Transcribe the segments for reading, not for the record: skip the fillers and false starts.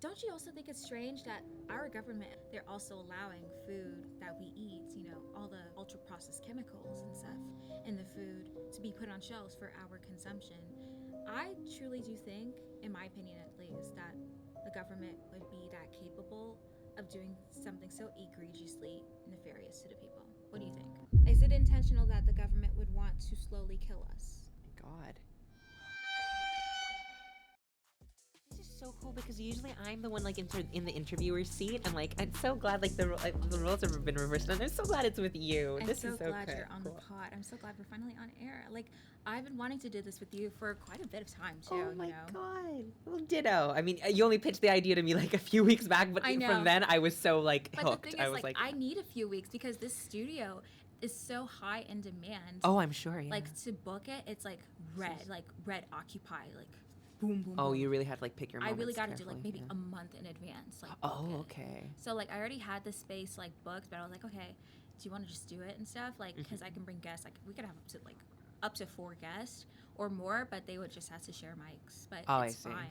Don't you also think it's strange that our government, they're also allowing food that we eat, all the ultra processed chemicals and stuff in the food to be put on shelves for our consumption? I truly do think, in my opinion at least, that the government would be that capable of doing something so egregiously nefarious to the people. What do you think? Is it intentional that the government would want to slowly kill us? God. This is so cool because usually I'm the one like in the interviewer seat. I'm like, I'm so glad like the roles have been reversed, and I'm so glad it's with you. I'm This so is so glad you're on cool. the pod. I'm so glad we're finally on air. Like, I've been wanting to do this with you for quite a bit of time too. Oh my god. Well, ditto. I mean, you only pitched the idea to me like a few weeks back, but I know. from then I was so like But hooked. the thing I is, was like, I need a few weeks because this studio is so high in demand. oh, I'm sure. Yeah. Like, to book it, it's like red occupy, like boom, boom. Oh, boom. you really had to like pick your I moments. really got to do carefully, like maybe yeah. a month in advance. Like, Oh, book it. okay. So like, I already had the space like booked, but I was like, okay, do you want to just do it and stuff? Like, because I can bring guests. Like, we could have up to 4 guests or more, but they would just have to share mics. But it's fine.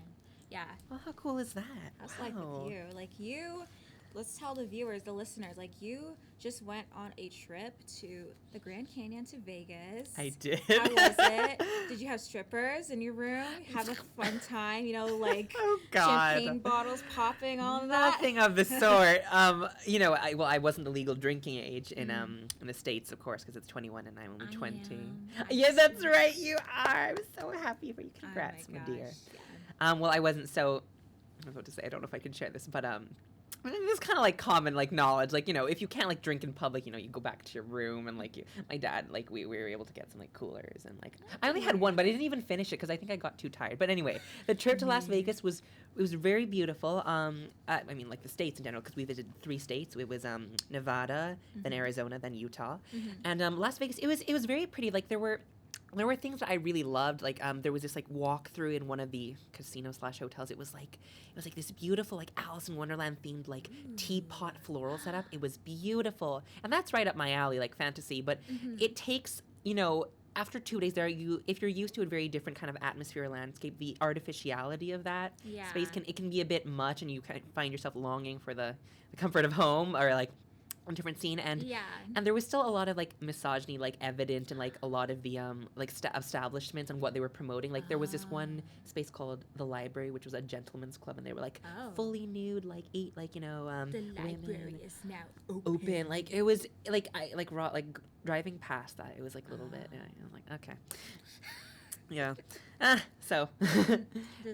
Yeah. Well, how cool is that? That's like with you. Like, you, let's tell the viewers, the listeners, like, you just went on a trip to the Grand Canyon to Vegas. I did. How was it? Did you have strippers in your room? Have a fun time? Like oh, God. champagne bottles popping, all of that? Nothing of the sort. I wasn't the legal drinking age in the States, of course, because it's 21 and I'm only 20. Yeah, that's right. You are. I'm so happy for you. Congrats, my dear. Yeah. Well, I wasn't so. I was about to say I don't know if I can share this, but it's kind of like common like knowledge, like if you can't like drink in public, you go back to your room, and like my dad, like we were able to get some like coolers, and like I only had one, but I didn't even finish it because I think I got too tired. But anyway, the trip to Las Vegas was very beautiful. I mean, like the states in general, because we visited 3 states. It was Nevada, then Arizona, then Utah, and Las Vegas. It was very pretty. Like there were things that I really loved. Like there was this like walk through in one of the casino/hotels. It was like this beautiful like Alice in Wonderland themed like teapot floral setup. It was beautiful, and that's right up my alley, like fantasy. But it takes after 2 days there, if you're used to a very different kind of atmosphere or landscape, the artificiality of that space can be a bit much, and you kind of find yourself longing for the comfort of home or like a different scene. And there was still a lot of like misogyny like evident in like a lot of the like establishments and what they were promoting. Like there was this one space called the Library, which was a gentleman's club, and they were like fully nude, like the library is now open. Like it was like driving past that, it was like a little bit, I was like, okay. Yeah. So but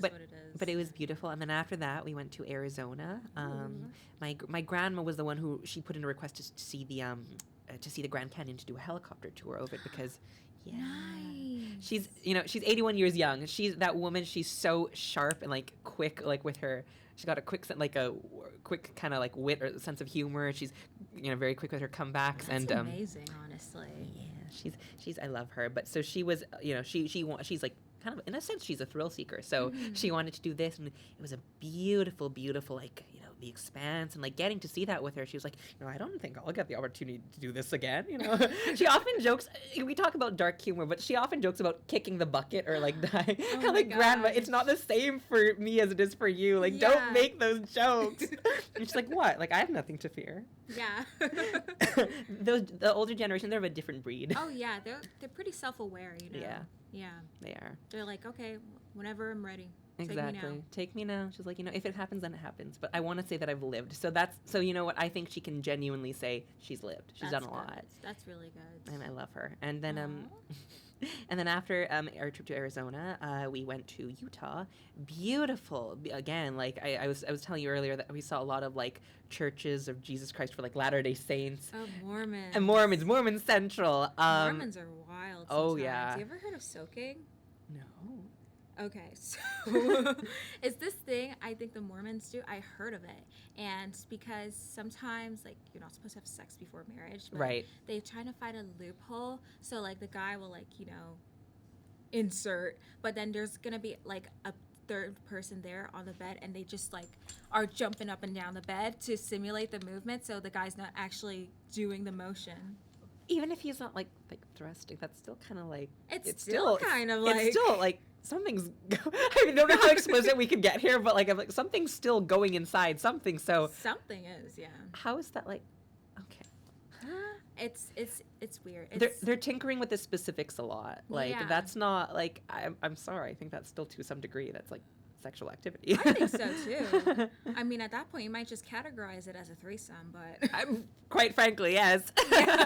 what it is. But it was beautiful. And then after that we went to Arizona. My grandma was the one who she put in a request to see the Grand Canyon, to do a helicopter tour of it, because nice. she's 81 years young. She's that woman. She's so sharp and like quick, like with her. She's got a quick kind of like wit or sense of humor. She's very quick with her comebacks. That's and amazing, honestly. Yeah, she's I love her. But so she was she's like kind of, in a sense, she's a thrill seeker. So she wanted to do this, and it was a beautiful, beautiful, like the expanse, and like getting to see that with her. She was like, I don't think I'll get the opportunity to do this again. She often jokes. We talk about dark humor, but she often jokes about kicking the bucket or like dying. Oh like, grandma, it's not the same for me as it is for you. Like, don't make those jokes. And she's like, what? Like, I have nothing to fear. Yeah. The older generation, they're of a different breed. Oh yeah, they're pretty self-aware. Yeah. They are. They're like, okay, whenever I'm ready. Exactly. Take me now. She's like, if it happens, then it happens. But I want to say that I've lived. So you know what? I think she can genuinely say she's lived. She's done a lot. That's really good. And I love her. And then and then after our trip to Arizona, we went to Utah. Beautiful. Again, like I was telling you earlier, that we saw a lot of like churches of Jesus Christ for like Latter-day Saints. Oh, Mormons. And Mormon Central. Mormons are wild sometimes. Oh, yeah. You ever heard of soaking? No. Okay, so it's this thing I think the Mormons do. I heard of it, and because sometimes like you're not supposed to have sex before marriage, but right? They're trying to find a loophole. So like the guy will like insert, but then there's gonna be like a third person there on the bed, and they just like are jumping up and down the bed to simulate the movement, so the guy's not actually doing the motion. Even if he's not like thrusting, that's still kind of like it's still kind of like it's still like something's I don't know how explicit we could get here, but like I'm like something's still going inside something. So Something is, yeah. how is that like okay? It's weird. They're tinkering with the specifics a lot. Like Yeah. that's not like I'm sorry. I think that's still to some degree that's like sexual activity. I think so too. I mean, at that point, you might just categorize it as a threesome, but I'm quite frankly, yes. Yeah.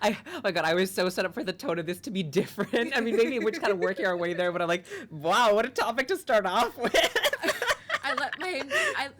Oh my god, I was so set up for the tone of this to be different. I mean, maybe we're just kind of working our way there, but I'm like, wow, what a topic to start off with.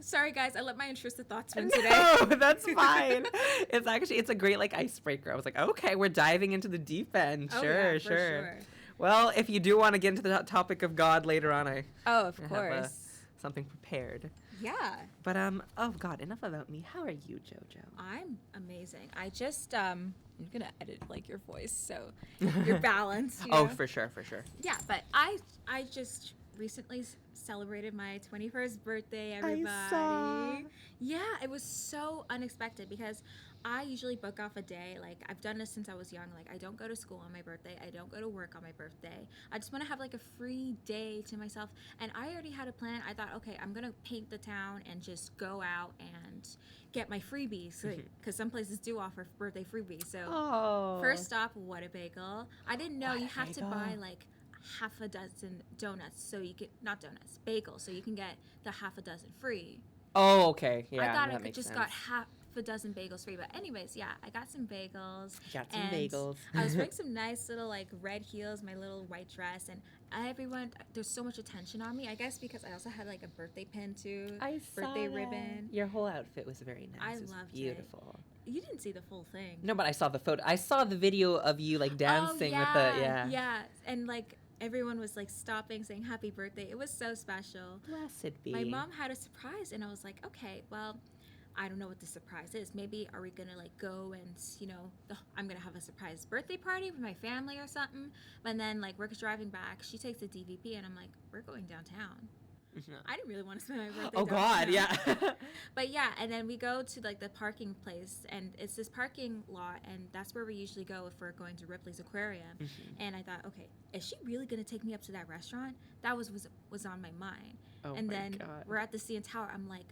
Sorry guys, I let my intrusive thoughts win today. No, that's fine. It's a great like icebreaker. I was like, okay, we're diving into the deep end. Oh, Sure, yeah, for sure. Well, if you do want to get into the topic of God later on, I Of have course. something prepared. Yeah. But oh god, enough about me. How are you, JoJo? I'm amazing. I just I'm gonna edit like your voice so you're balanced. Oh, for sure. Yeah, but I just recently celebrated my 21st birthday, everybody. I saw. Yeah, it was so unexpected because I usually book off a day. Like, I've done this since I was young. Like, I don't go to school on my birthday. I don't go to work on my birthday. I just want to have, like, a free day to myself. And I already had a plan. I thought, okay, I'm going to paint the town and just go out and get my freebies. Because some places do offer birthday freebies. So, first stop, What a Bagel. I didn't know you have to buy, like, half a dozen donuts so you can not donuts bagels so you can get the half a dozen free. Oh, okay. Yeah, I thought that I makes just sense. got half a dozen bagels free, but anyways, yeah, I got some bagels. Got some and bagels. I was wearing some nice little like red heels, my little white dress, and everyone, there's so much attention on me, I guess because I also had like a birthday pin too. I birthday saw ribbon. Your whole outfit was very nice. I It was loved it. beautiful. You didn't see the full thing. No, but I saw the photo. I saw the video of you like dancing with the Yeah, and like everyone was like stopping saying happy birthday. It was so special. Blessed be. My mom had a surprise and I was like, okay, well, I don't know what the surprise is. Maybe are we gonna like go and I'm gonna have a surprise birthday party with my family or something. And then like we're driving back, she takes the DVP and I'm like, we're going downtown. I didn't really want to spend my birthday Oh God, downtown. yeah. But yeah, and then we go to like the parking place and it's this parking lot and that's where we usually go if we're going to Ripley's Aquarium. And I thought, okay, is she really gonna take me up to that restaurant? That was on my mind. Oh and my then God. we're at the CN Tower. I'm like,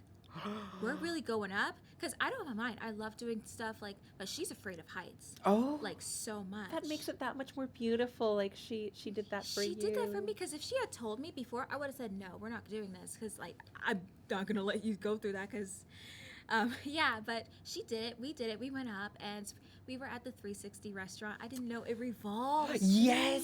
we're really going up? Because I don't have a mind. I love doing stuff like, but she's afraid of heights. Oh, Like so much. that makes it that much more beautiful. Like she did that for you. She did that for me because if she had told me before, I would have said, no, we're not doing this because like, I'm not going to let you go through that because, yeah, but she did it. We did it. We went up and we were at the 360 restaurant. I didn't know it revolves. Yes,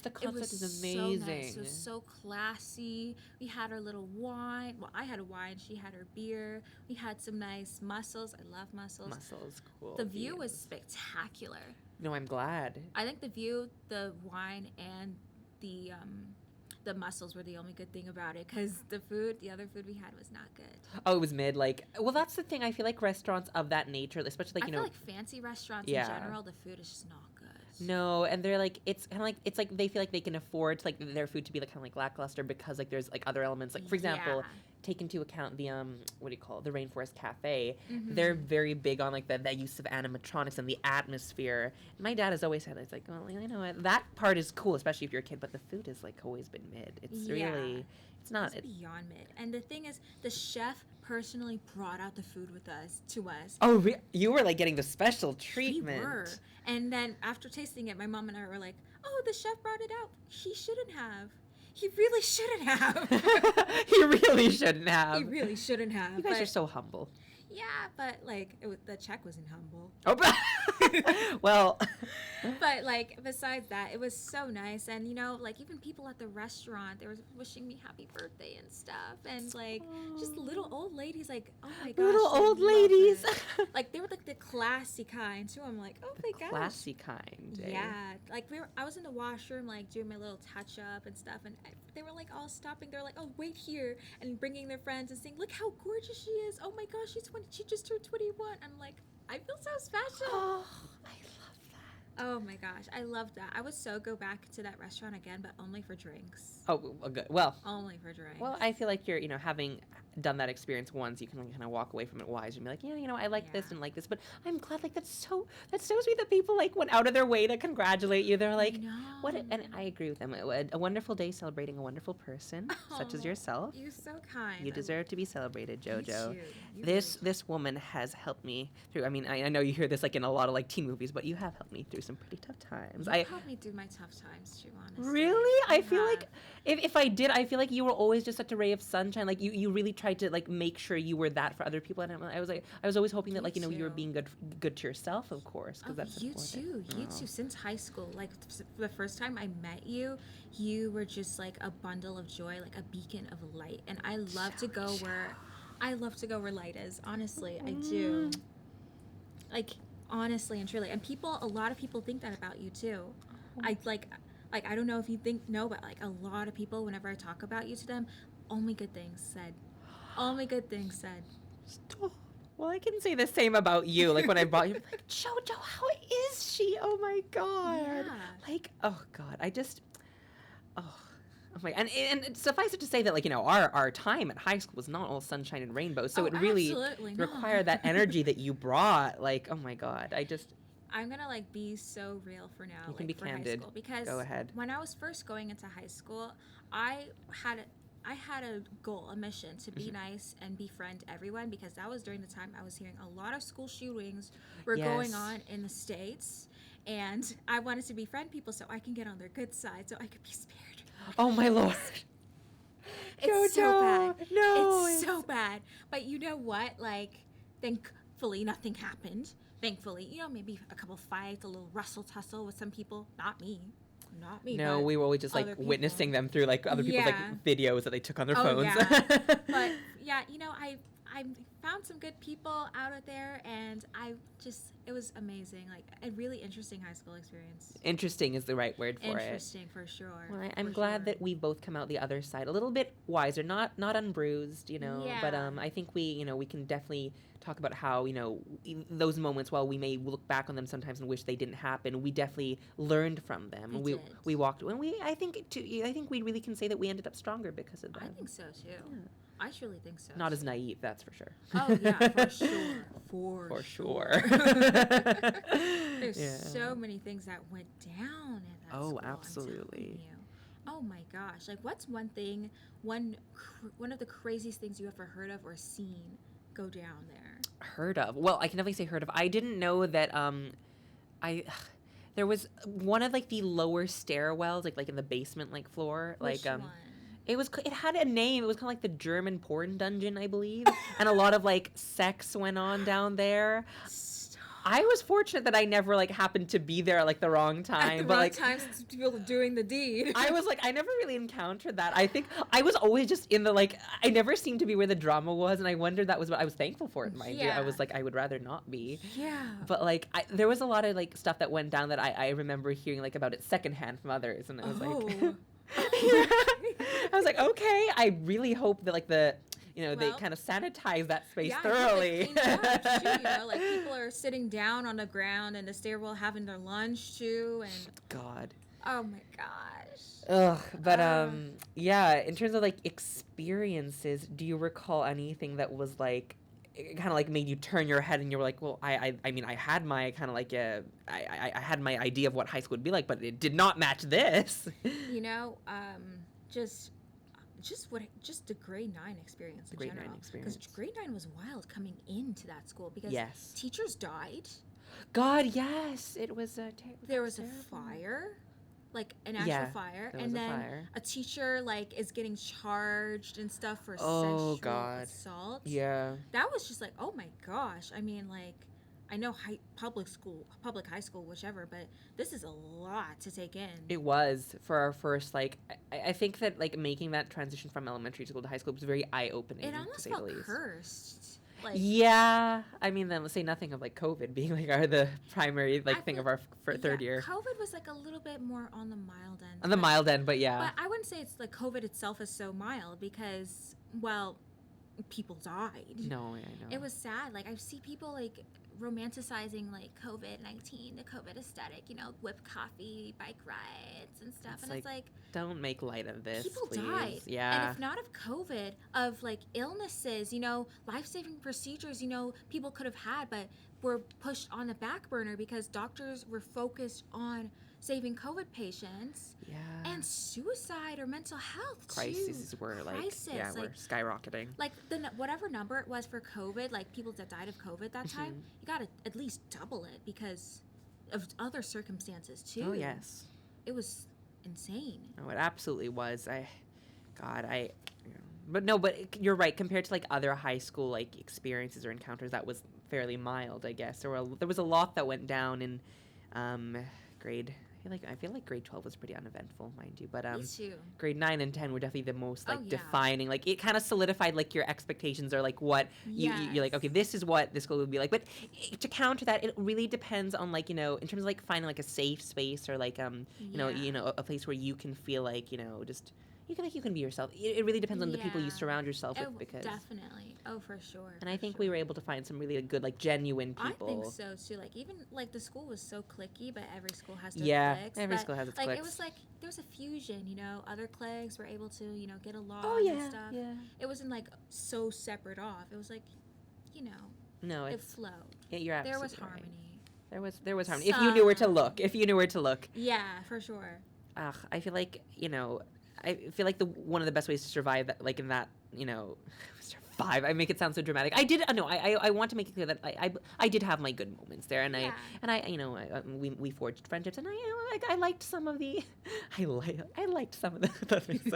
the It concept was is amazing. so nice. It was so classy. We had our little wine. Well, I had a wine. She had her beer. We had some nice mussels. I love mussels. Mussels, cool. The view was beans. spectacular. No, I'm glad. I think the view, the wine, and the mussels were the only good thing about it because the other food we had was not good. Oh, it was mid. Like, well, that's the thing. I feel like restaurants of that nature, especially like I feel like fancy restaurants in general, the food is just not good. No, and they're like it's kind of like they feel like they can afford like their food to be like kind of like lackluster because like there's like other elements like for example take into account the what do you call it, the Rainforest Cafe. They're very big on like the use of animatronics and the atmosphere. And my dad has always said it's like, well, you know what, that part is cool, especially if you're a kid, but the food is like always been mid. It's really it's not it's beyond mid. And the thing is, the chef personally brought out the food to us. Oh, you were like getting the special treatment. We were. And then after tasting it, my mom and I were like, oh, the chef brought it out. He shouldn't have. He really shouldn't have. He really shouldn't have. He really shouldn't have. You guys are so humble. Yeah, but like the check wasn't humble. Oh, well. But like besides that, it was so nice, and like even people at the restaurant, they were wishing me happy birthday and stuff, and like just little old ladies, like oh my gosh, little old ladies. Like they were like the classy kind too. I'm like, oh my gosh, classy kind. Eh? Yeah, like I was in the washroom like doing my little touch up and stuff, and they were like all stopping. They're like, oh wait here, and bringing their friends and saying, look how gorgeous she is. Oh my gosh, she's 20. She just turned 21. I'm like, I feel so special. Oh, I love that. Oh my gosh, I love that. I would so go back to that restaurant again, but only for drinks. Oh, well, good. Well, Only for drinks. I feel like you're, having done that experience once, you can like, kind of walk away from it wise and be like, yeah, I like this Yeah. and like this. But I'm glad, like that's so sweet that people like went out of their way to congratulate you. They're like, I know. what? And I agree with them. A wonderful day celebrating a wonderful person such as Oh, yourself. you're so kind. You deserve to be celebrated, You JoJo. too. You This woman has helped me through. I mean, I know you hear this like in a lot of like teen movies, but you have helped me through some pretty tough times. You helped me through my tough times too, honestly. Really? I You feel like have. if I did, I feel like you were always just such a ray of sunshine. Like you really tried to like make sure you were that for other people. And I was always hoping that You like you were too. being good to yourself, of course, because that's you important. too. You Oh. too. Since high school, like the first time I met you, you were just like a bundle of joy, like a beacon of light. And I love to go where light is. Honestly, I do. Like honestly and truly. And a lot of people think that about you too. I like I don't know if you but like a lot of people, whenever I talk about you to them, only good things said. Only good things said. Stop. Well, I can say the same about you. Like when I brought you, like JoJo, how is she? Oh my god. Yeah. Like oh god, oh. Oh my, and suffice it to say that like our time at high school was not all sunshine and rainbows, so it really absolutely not. required that energy that you brought. Like oh my god, I'm gonna like be so real for now. You can like, be for candid. High school, because Go ahead. when I was first going into high school, I had a goal, a mission to be nice and befriend everyone, because that was during the time I was hearing a lot of school shootings were going Yes. on in the States, and I wanted to befriend people so I can get on their good side, so I could be spared. Oh my lord. It's so bad. No, It's so bad. But you know what? Like, thankfully, nothing happened. Thankfully, maybe a couple fights, a little rustle tussle with some people. Not me. Not me. No, but we were always just like other people. witnessing them through like other people's Yeah. like videos that they took on their Oh, phones. yeah. But yeah, I found some good people out there, and it was amazing. Like a really interesting high school experience. Interesting is the right word for it. Interesting for sure. Well, I'm for glad sure. that we both come out the other side a little bit wiser, not unbruised, But Yeah. I think we can definitely talk about how those moments, while we may look back on them sometimes and wish they didn't happen, we definitely learned from them. We did. We walked, and I think we really can say that we ended up stronger because of that. I think so too. I truly think so. Not too. as naive, that's for sure. Oh yeah, for sure. For sure. There's Yeah. so many things that went down at that Oh, school, I'm absolutely. telling you. Oh my gosh! Like, what's one of the craziest things you ever heard of or seen go down there? Heard of? Well, I can definitely say heard of. I didn't know that. I there was one of like the lower stairwells, like in the basement, like floor, Which one? It had a name. It was kind of like the German porn dungeon, I believe, and a lot of like sex went on down there. Stop. I was fortunate that I never like happened to be there like the wrong time, At the but wrong like times, people doing the deed. I was like, I never really encountered that. I think I was always just in the like, I never seemed to be where the drama was, and I wondered that was what I was thankful for it, mind you. I Yeah. was like, I would rather not be. Yeah. But like, there was a lot of like stuff that went down that I remember hearing like about it secondhand from others, and I was like, I was like, okay, I really hope that like they Well, kind of sanitize that space Yeah, thoroughly. cleaned up too, like people are sitting down on the ground in the stairwell having their lunch too, and God. oh my gosh. Ugh, but yeah, in terms of like experiences, do you recall anything that was like kind of like made you turn your head and you were like, well, I mean, I had my kind of like I had my idea of what high school would be like, but it did not match this. Just the grade 9 experience in Grade 9 general. experience. Because grade 9 was wild coming into that school, because Yes. teachers died. God, yes, it was There was a terrible. fire, like an actual Yeah, fire, there and was a then fire. a teacher like is getting charged and stuff for Oh, sexual God. assault. Yeah. That was just like, oh my gosh. I mean, like, I know public high school, whichever, but this is a lot to take in. It was for our first like I think that like making that transition from elementary school to high school was very eye opening. It almost to say felt the least. cursed. Like, Yeah, I mean, then let's say nothing of like COVID being like the primary I thing feel- of our third yeah, year COVID was like a little bit more on the mild end. on the but- mild end, but yeah, But I wouldn't say it's like COVID itself is so mild, because, well, people died. No, I know. It was sad. Like, I see people like romanticizing like COVID-19, the COVID aesthetic, whipped coffee, bike rides and stuff. It's And like, it's like, don't make light of this, people please. died. And Yeah. if not of COVID, of like illnesses, life-saving procedures, people could have had, but were pushed on the back burner because doctors were focused on saving COVID patients. Yeah. And suicide or mental health Crises too. were Crisis. we're skyrocketing. Like whatever number it was for COVID, like people that died of COVID that time, you gotta at least double it because of other circumstances too. Oh yes. It was insane. Oh, it absolutely was. But no, but you're right. Compared to like other high school like experiences or encounters, that was fairly mild, I guess. There was a lot that went down in grade. I feel like grade 12 was pretty uneventful, mind you. But Me too. grade 9 and 10 were definitely the most like Oh, yeah. defining. Like it kind of solidified like your expectations or like what you're like. Okay, this is what this school would be like. But to counter that, it really depends on like in terms of like finding like a safe space or like a place where you can feel like just. You can be yourself. It really depends on the people you surround yourself with, because definitely. Oh, for sure. And I think we were able to find some really good, like genuine people. I think so too. Like even like the school was so cliquey, but every school has their cliques. Every school has its like cliques. It was like there was a fusion. Other cliques were able to get along and stuff. Yeah. It wasn't like so separate off. It was like, no, it flowed. Yeah, you're absolutely There was right. harmony. There was harmony. If you knew where to look. Yeah, for sure. I feel like one of the best ways to survive that, like in that, survive. I make it sound so dramatic. I did. No, I want to make it clear that I did have my good moments there, and we forged friendships, and I liked some of the, I liked some of the things.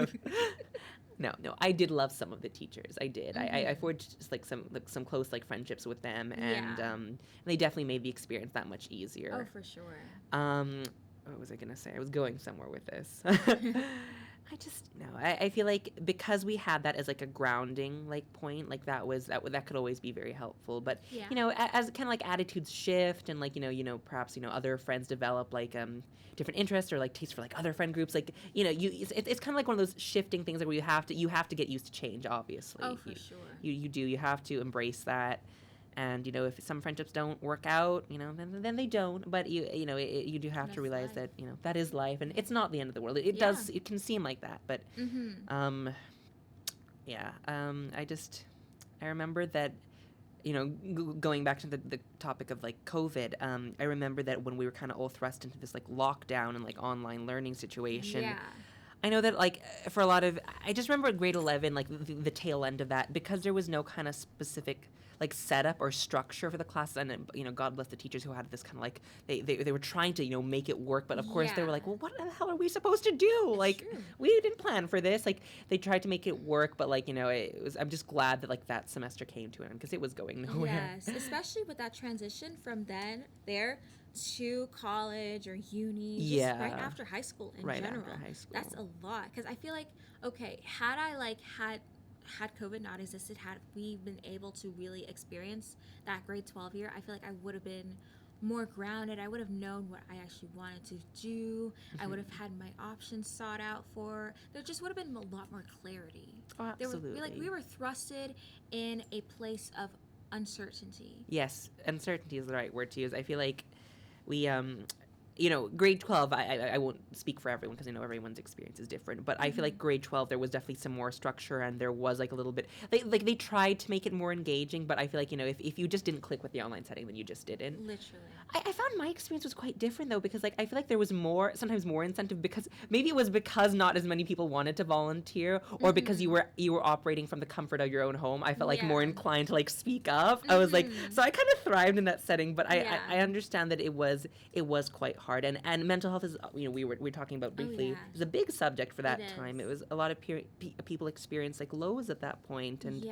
No, I did love some of the teachers. I did. I forged just, like some close like friendships with them, and they definitely made the experience that much easier. Oh, for sure. What was I gonna say? I was going somewhere with this. I feel like because we had that as like a grounding like point, like that could always be very helpful. But as kind of like attitudes shift and like perhaps other friends develop like different interests or like taste for like other friend groups, like it's kind of like one of those shifting things like where you have to get used to change. Obviously, oh for sure, you have to embrace that. And if some friendships don't work out, then they don't. But you do have to realize that that is life, and it's not the end of the world. It does. It can seem like that, but I remember that. Going back to the topic of like COVID, I remember that when we were kind of all thrust into this like lockdown and like online learning situation. Yeah. I know that like for a lot of, I just remember grade 11, like the tail end of that, because there was no kind of specific like setup or structure for the class, and God bless the teachers who had this kind of like they were trying to make it work, but of course they were like, well, what the hell are we supposed to do? Like we didn't plan for this. Like they tried to make it work, but like it was. I'm just glad that like that semester came to an end because it was going nowhere. Yes, especially with that transition from there to college or uni, just right after high school in general. After high school. That's a lot, because I feel like, okay, had I like had COVID not existed, had we been able to really experience that grade 12 year, I feel like I would have been more grounded. I would have known what I actually wanted to do. I would have had my options sought out for. There just would have been a lot more clarity. Oh, absolutely. We were thrusted in a place of uncertainty. Yes, uncertainty is the right word to use. I feel like we grade 12, I won't speak for everyone because I know everyone's experience is different, but I feel like grade 12 there was definitely some more structure, and there was like a little bit they tried to make it more engaging, but I feel like if you just didn't click with the online setting, then you just didn't. Literally. I found my experience was quite different though, because like I feel like there was sometimes more incentive, because maybe it was because not as many people wanted to volunteer, or because you were operating from the comfort of your own home. I felt like more inclined to like speak up. I was like, so I kind of thrived in that setting, but I understand that it was quite hard, and mental health is we were talking about briefly is a big subject for that time. It was a lot of people experience like lows at that point, and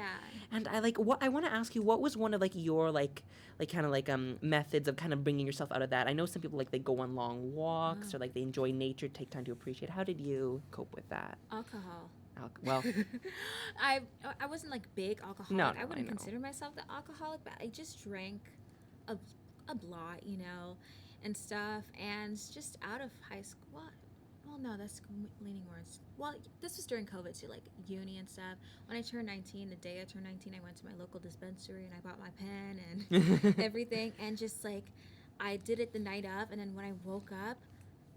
I want to ask you, what was one of like your like kind of like methods of kind of bringing yourself out of that? I know some people like they go on long walks or like they enjoy nature, take time to appreciate. How did you cope with that? Alcohol. Well, I wasn't like big alcoholic. No, I wouldn't consider myself the alcoholic, but I just drank a lot, and stuff. And just out of high school, well, no, that's leaning more. Well, this was during COVID too, like uni and stuff. When I turned 19, the day I turned 19, I went to my local dispensary and I bought my pen and everything. And just like, I did it the night of. And then when I woke up,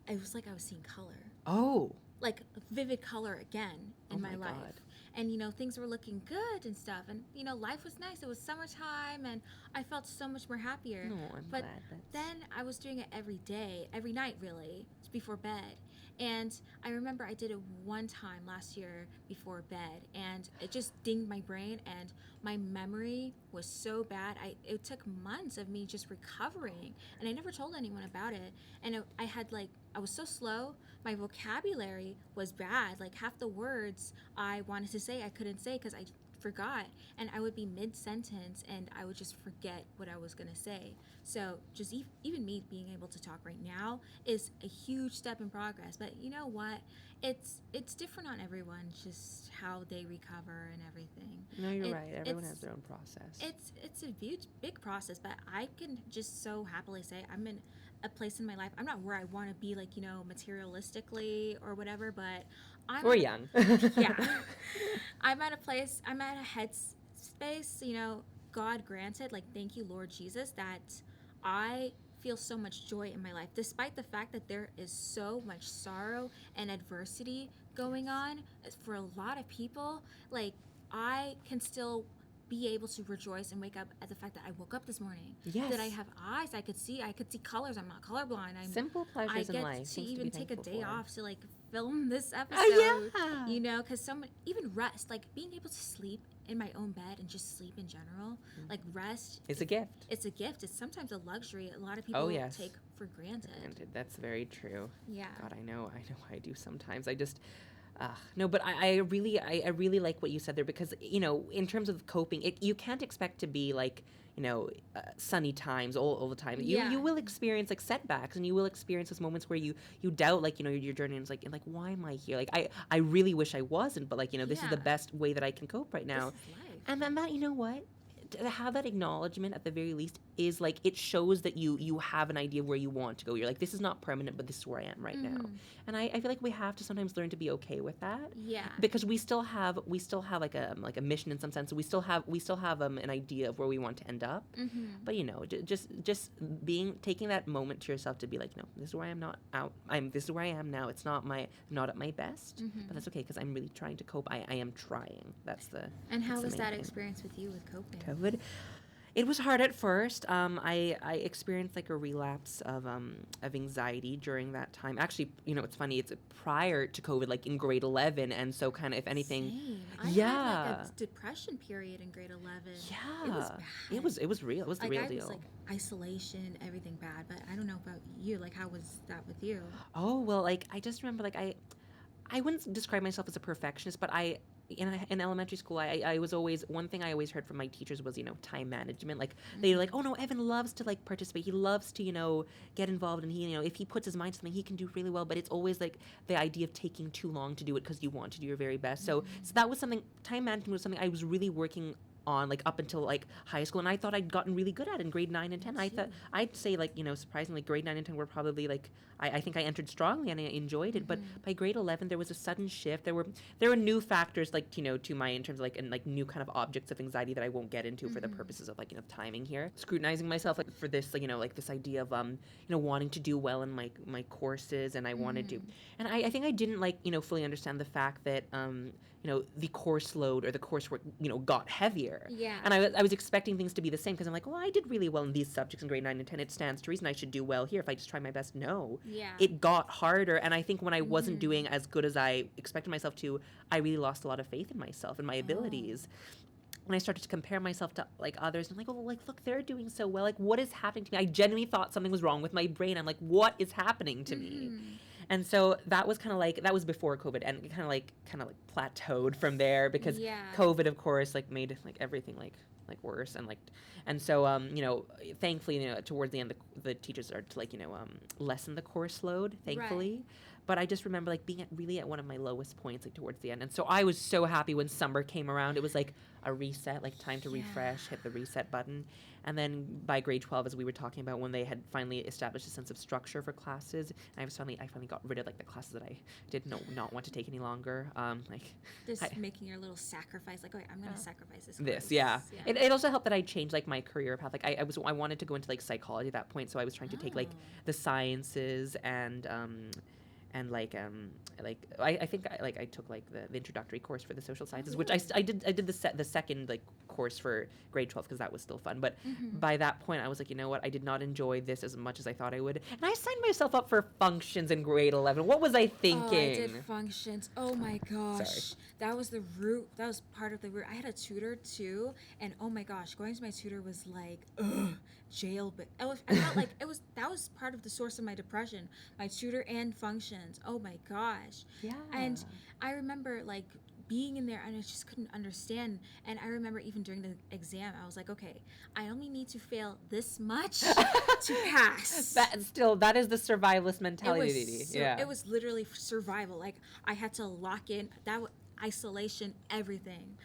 it was like I was seeing color, Oh. like vivid color again in my my life. God. And things were looking good and stuff, and life was nice. It was summertime and I felt so much more happier. No, I'm But glad that's... then I was doing it every day, every night really, before bed. And I remember I did it one time last year before bed, and it just dinged my brain, and my memory was so bad. It took months of me just recovering, and I never told anyone about it. And I was so slow. My vocabulary was bad. Like half the words I wanted to say, I couldn't say because I forgot, and I would be mid-sentence and I would just forget what I was going to say. So just even me being able to talk right now is a huge step in progress. But you know what? It's different on everyone, just how they recover and everything. No, you're right. Everyone has their own process. It's a huge, big process, but I can just so happily say I'm in a place in my life. I'm not where I want to be, like, materialistically or whatever, but We're young. yeah. I'm at a place, I'm at a headspace, God granted, like, thank you, Lord Jesus, that I feel so much joy in my life, despite the fact that there is so much sorrow and adversity going on for a lot of people. Like, I can still be able to rejoice and wake up at the fact that I woke up this morning. Yes. That I have eyes, I could see colors. I'm not colorblind. Simple pleasures in life. I get to even take a day for. off to like film this episode. Oh, yeah. Because even rest, like being able to sleep in my own bed and just sleep in general, like rest. It's a gift. It's a gift. It's sometimes a luxury a lot of people take for granted. That's very true. Yeah. God, I know I do sometimes. I just... no, but I really like what you said there, because, in terms of coping, you can't expect to be like, sunny times all the time. You will experience like setbacks, and you will experience those moments where you doubt, like, your journey, and it's like why am I here? Like, I really wish I wasn't, but like, this is the best way that I can cope right now. This is life. And then that, what? To have that acknowledgement at the very least is like, it shows that you have an idea of where you want to go. You're like, this is not permanent, but this is where I am right now. And I feel like we have to sometimes learn to be okay with that. Yeah. Because we still have like a mission in some sense. We still have an idea of where we want to end up. But just taking that moment to yourself to be like, no, this is where I am this is where I am now. It's not at my best, but that's okay, because I'm really trying to cope. I am trying. And how was that thing. Experience with you with coping? COVID. It was hard at first. I experienced like a relapse of anxiety during that time. Actually, it's funny. It's prior to COVID, like in grade 11, and so kind of, if anything, Same. I had like a depression period in grade 11. Yeah, it was bad. It was real. It was the real deal. Was like isolation, everything bad. But I don't know about you. Like, how was that with you? Oh well, like I just remember, like I wouldn't describe myself as a perfectionist, but in elementary school, I was always, one thing I always heard from my teachers was, time management. Like, they're like, oh no, Evan loves to like participate. He loves to, get involved, and he, if he puts his mind to something, he can do really well. But it's always like the idea of taking too long to do it because you want to do your very best. So that was something, time management was something I was really working on, like up until like high school, and I thought I'd gotten really good at it in grade 9 and 10. I thought, I'd say, like, surprisingly, grade 9 and 10 were probably like, I think I entered strongly and I enjoyed it. But by grade 11, there was a sudden shift. There were new factors, like, to my, in terms of like, and like new kind of objects of anxiety that I won't get into for the purposes of like, timing here. Scrutinizing myself, like, for this, like, like this idea of wanting to do well in my courses, and I wanted to, and I think I didn't like, fully understand the fact that the course load or the coursework, got heavier. Yeah. And I was expecting things to be the same, because I'm like, well, I did really well in these subjects in grade 9 and 10. It stands to reason I should do well here if I just try my best. No. Yeah. It got harder. And I think when I wasn't doing as good as I expected myself to, I really lost a lot of faith in myself and my abilities. When I started to compare myself to like others, I'm like, well, like, look, they're doing so well. Like, what is happening to me? I genuinely thought something was wrong with my brain. I'm like, what is happening to me? And so that was kind of like, that was before COVID, and it kind of like plateaued from there, because COVID, of course, like made like everything like worse, and so thankfully, towards the end, the teachers started to like lessen the course load, thankfully. Right. but I just remember like being really at one of my lowest points like towards the end. And so I was so happy when summer came around. It was like a reset, like time to refresh, hit the reset button. And then by grade 12, as we were talking about, when they had finally established a sense of structure for classes, and I finally got rid of like the classes that I did not want to take any longer. Just making your little sacrifice, like, okay, I'm gonna sacrifice this. Yeah. It also helped that I changed like my career path. Like I wanted to go into like psychology at that point, so I was trying to take like the sciences and I think I took like the introductory course for the social sciences, which I did the second like course for grade 12 because that was still fun. But by that point, I was like, you know what? I did not enjoy this as much as I thought I would, and I signed myself up for functions in grade 11. What was I thinking? Oh, I did functions. Oh my gosh, Sorry. That was the root. That was part of the root. I had a tutor too, and oh my gosh, going to my tutor was like, jail. But I felt like that was part of the source of my depression. My tutor and functions. Oh my gosh. Yeah. And I remember like being in there and I just couldn't understand. And I remember even during the exam, I was like, okay, I only need to fail this much to pass. That is the survivalist mentality. It was literally survival. Like I had to lock in isolation, everything.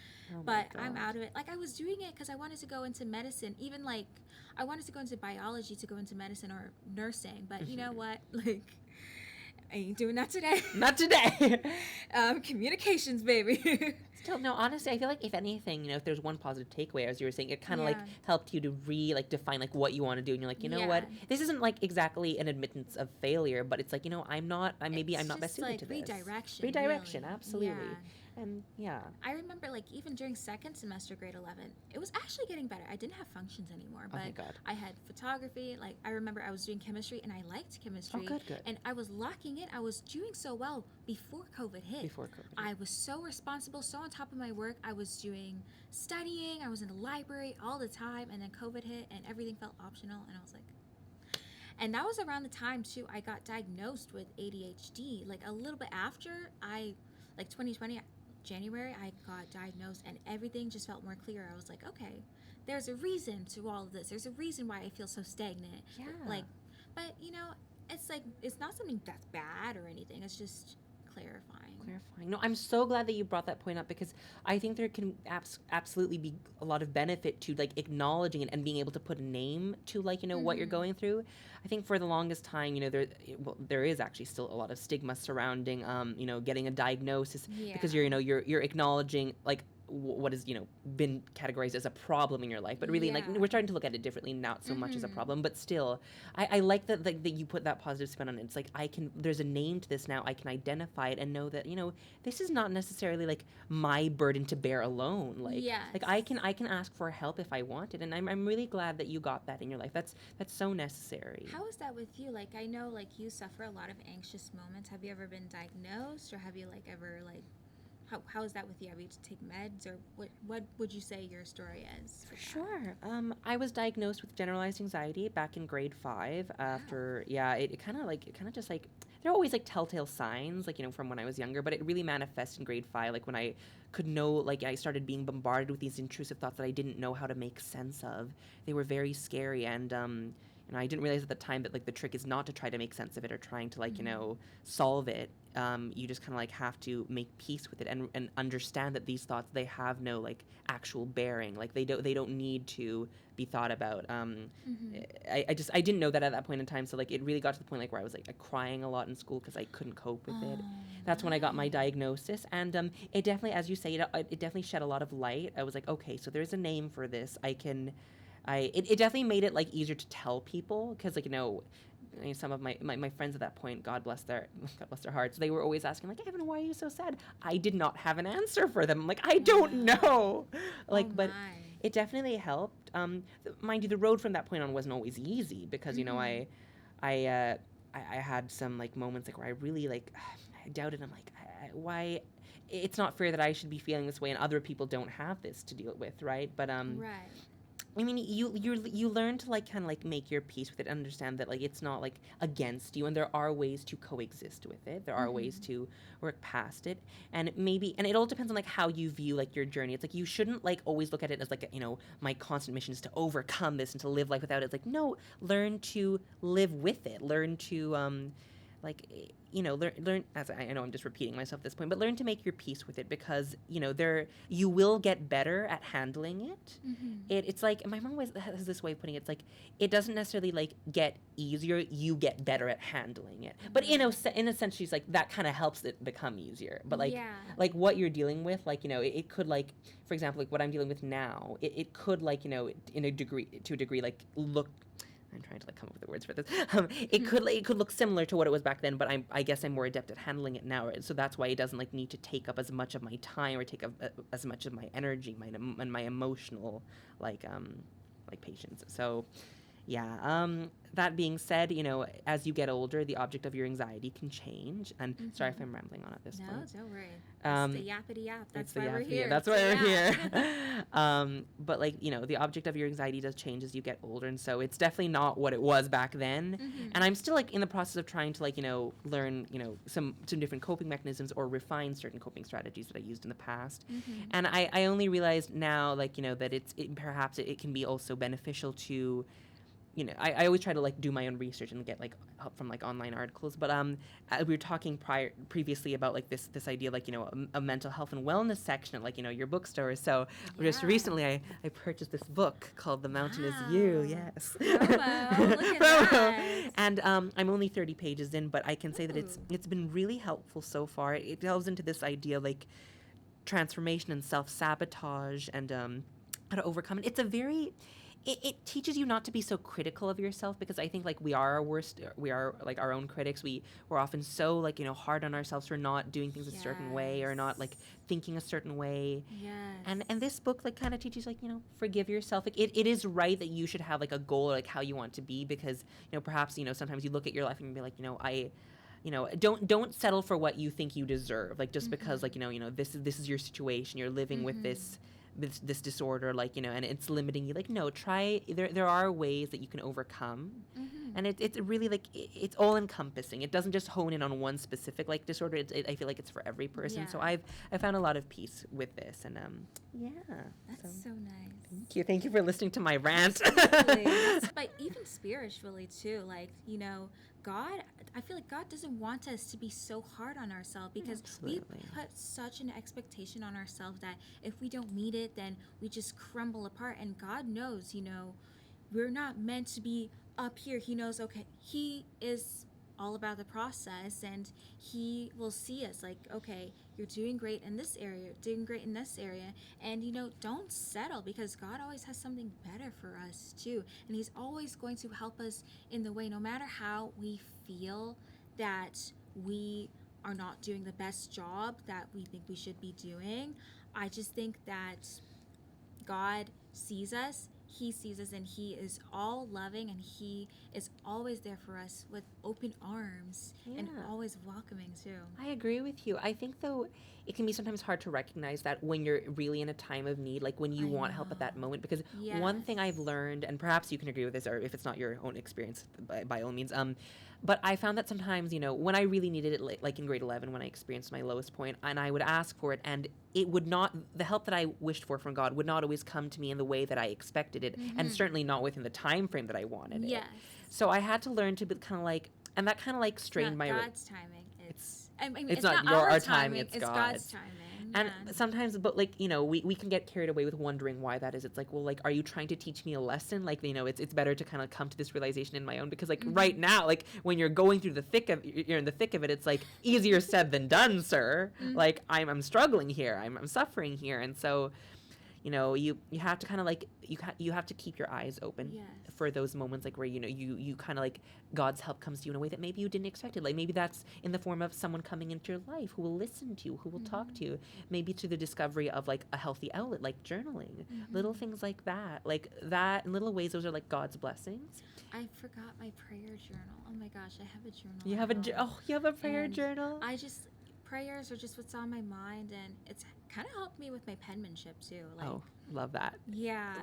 But I'm out of it. Like I was doing it because I wanted to go into medicine. Even like I wanted to go into biology to go into medicine or nursing. But you know what? Like I ain't doing that today. Not today. Communications, baby. Still, no, honestly, I feel like if anything, if there's one positive takeaway, as you were saying, it kind of like helped you to define like what you want to do. And you're like, you know what? This isn't like exactly an admittance of failure, but it's like, I'm not best suited to this. Redirection, really. Absolutely. Yeah. And I remember like even during second semester grade 11, it was actually getting better. I didn't have functions anymore, but I had photography. Like I remember I was doing chemistry and I liked chemistry. Oh, good. And I was locking it. I was doing so well before COVID hit. I was so responsible, so on top of my work. I was doing studying. I was in the library all the time, and then COVID hit and everything felt optional, and I was like, and that was around the time too I got diagnosed with ADHD. Like a little bit after 2020 January, I got diagnosed and everything just felt more clear. I was like, okay, there's a reason to all of this. There's a reason why I feel so stagnant. Yeah. But it's like, it's not something that's bad or anything. It's just clarifying. No, I'm so glad that you brought that point up because I think there can absolutely be a lot of benefit to like acknowledging it and being able to put a name to what you're going through. I think for the longest time, there is actually still a lot of stigma surrounding, getting a diagnosis because you're acknowledging like what has been categorized as a problem in your life, but really like we're starting to look at it differently, not so much as a problem, but still I like that that you put that positive spin on it. It's like there's a name to this now. I can identify it and know that this is not necessarily like my burden to bear alone. Like I can ask for help if I want it, and I'm really glad that you got that in your life. That's so necessary. How is that with you? Like I know like you suffer a lot of anxious moments. Have you ever been diagnosed, or have you like ever like how is that with you? Have you to take meds, or what would you say your story is? Sure. I was diagnosed with generalized anxiety back in grade 5 after, it kind of just like, there are always like telltale signs, like, from when I was younger, but it really manifests in grade 5, like when I could I started being bombarded with these intrusive thoughts that I didn't know how to make sense of. They were very scary, and I didn't realize at the time that like the trick is not to try to make sense of it or trying to like solve it. You just kind of like have to make peace with it and understand that these thoughts, they have no like actual bearing. Like they don't need to be thought about. I didn't know that at that point in time. So like it really got to the point like where I was like crying a lot in school because I couldn't cope with it. That's when I got my diagnosis, and it definitely, as you say, it definitely shed a lot of light. I was like, okay, so there's a name for this. It definitely made it like easier to tell people because like some of my friends at that point, God bless their hearts, they were always asking like, Evan, why are you so sad? I did not have an answer for them. I'm like, I don't know. But it definitely helped. Mind you, the road from that point on wasn't always easy because I had some like moments like where I really like I doubted. I'm like, why? It's not fair that I should be feeling this way and other people don't have this to deal with, right? But right. I mean, you learn to like kind of like make your peace with it, and understand that like it's not like against you, and there are ways to coexist with it. There are ways to work past it, and it all depends on like how you view like your journey. It's like you shouldn't like always look at it as like my constant mission is to overcome this and to live life without it. It's like no, learn to live with it. Learn to like, learn, as I know I'm just repeating myself at this point, but learn to make your peace with it, because you will get better at handling it. It's like, my mom always has this way of putting it. It's like, it doesn't necessarily like get easier, you get better at handling it. But in a sense, she's like, that kind of helps it become easier. But like what you're dealing with, like, it could, like, for example, like what I'm dealing with now, it could, like, to a degree, like, look, I'm trying to like come up with the words for this. It could look similar to what it was back then, but I guess I'm more adept at handling it now. So that's why it doesn't like need to take up as much of my time, or take up as much of my energy, and my emotional like patience. So yeah. That being said, as you get older, the object of your anxiety can change. And sorry if I'm rambling on at this point. No, don't worry. It's the yappity yap. That's why we're here. That's why we're here. But like, the object of your anxiety does change as you get older. And so it's definitely not what it was back then. And I'm still like in the process of trying to like, learn, some different coping mechanisms, or refine certain coping strategies that I used in the past. And I only realized now, like, that perhaps it can be also beneficial to, I always try to like do my own research and get like help from like online articles. But we were talking previously about like this idea of like, a mental health and wellness section at like, your bookstore. So just recently I purchased this book called The Mountain Is You. Yes. Promo. Look at that. And I'm only 30 pages in, but I can say that it's been really helpful so far. It delves into this idea like transformation and self-sabotage, and how to overcome it. It's a very it teaches you not to be so critical of yourself, because I think like we are like our own critics. We're often so like, hard on ourselves for not doing things a certain way, or not like thinking a certain way. And this book like kind of teaches like, forgive yourself. Like it is right that you should have like a goal, or like how you want to be, because perhaps sometimes you look at your life and you be like, don't settle for what you think you deserve, like just because like this is your situation, you're living with this disorder, like, and it's limiting you. Like, no, try, there are ways that you can overcome. And it's really like, it's all encompassing. It doesn't just hone in on one specific like disorder. I feel like it's for every person. So I found a lot of peace with this, and that's so nice. Thank you for listening to my rant. But even spiritually too, like, God, I feel like God doesn't want us to be so hard on ourselves, because we put such an expectation on ourselves that if we don't meet it, then we just crumble apart. And God knows, we're not meant to be up here. He knows, okay, He is all about the process, and He will see us like, okay, you're doing great in this area, you're doing great in this area, and don't settle, because God always has something better for us too, and He's always going to help us in the way, no matter how we feel that we are not doing the best job that we think we should be doing. I just think that God sees us. He sees us, and He is all loving, and He is always there for us with open arms, and always welcoming too. I agree with you. I think though it can be sometimes hard to recognize that when you're really in a time of need, like when you want help at that moment, because one thing I've learned, and perhaps you can agree with this, or if it's not your own experience, by all means, but I found that sometimes, when I really needed it, like in grade 11, when I experienced my lowest point, and I would ask for it, and it would not, the help that I wished for from God would not always come to me in the way that I expected it, and certainly not within the time frame that I wanted it. So I had to learn to be kind of like, and that kind of like strained my... God's timing. It's not our timing, it's God's timing. And sometimes, but like, we can get carried away with wondering why that is. It's like, well, like, are you trying to teach me a lesson? Like, it's better to kind of come to this realization in my own, because like right now, like when you're going through you're in the thick of it, it's like easier said than done, sir. Like I'm struggling here. I'm suffering here. And so, you have to kind of like, you have to keep your eyes open for those moments, like where, you kind of like God's help comes to you in a way that maybe you didn't expect it. Like maybe that's in the form of someone coming into your life who will listen to you, who will talk to you, maybe to the discovery of like a healthy outlet, like journaling, little things like that, in little ways, those are like God's blessings. I forgot my prayer journal. Oh my gosh, I have a journal. You have a prayer journal? Prayers are just what's on my mind, and it's kind of helped me with my penmanship too. Like, love that. Yeah.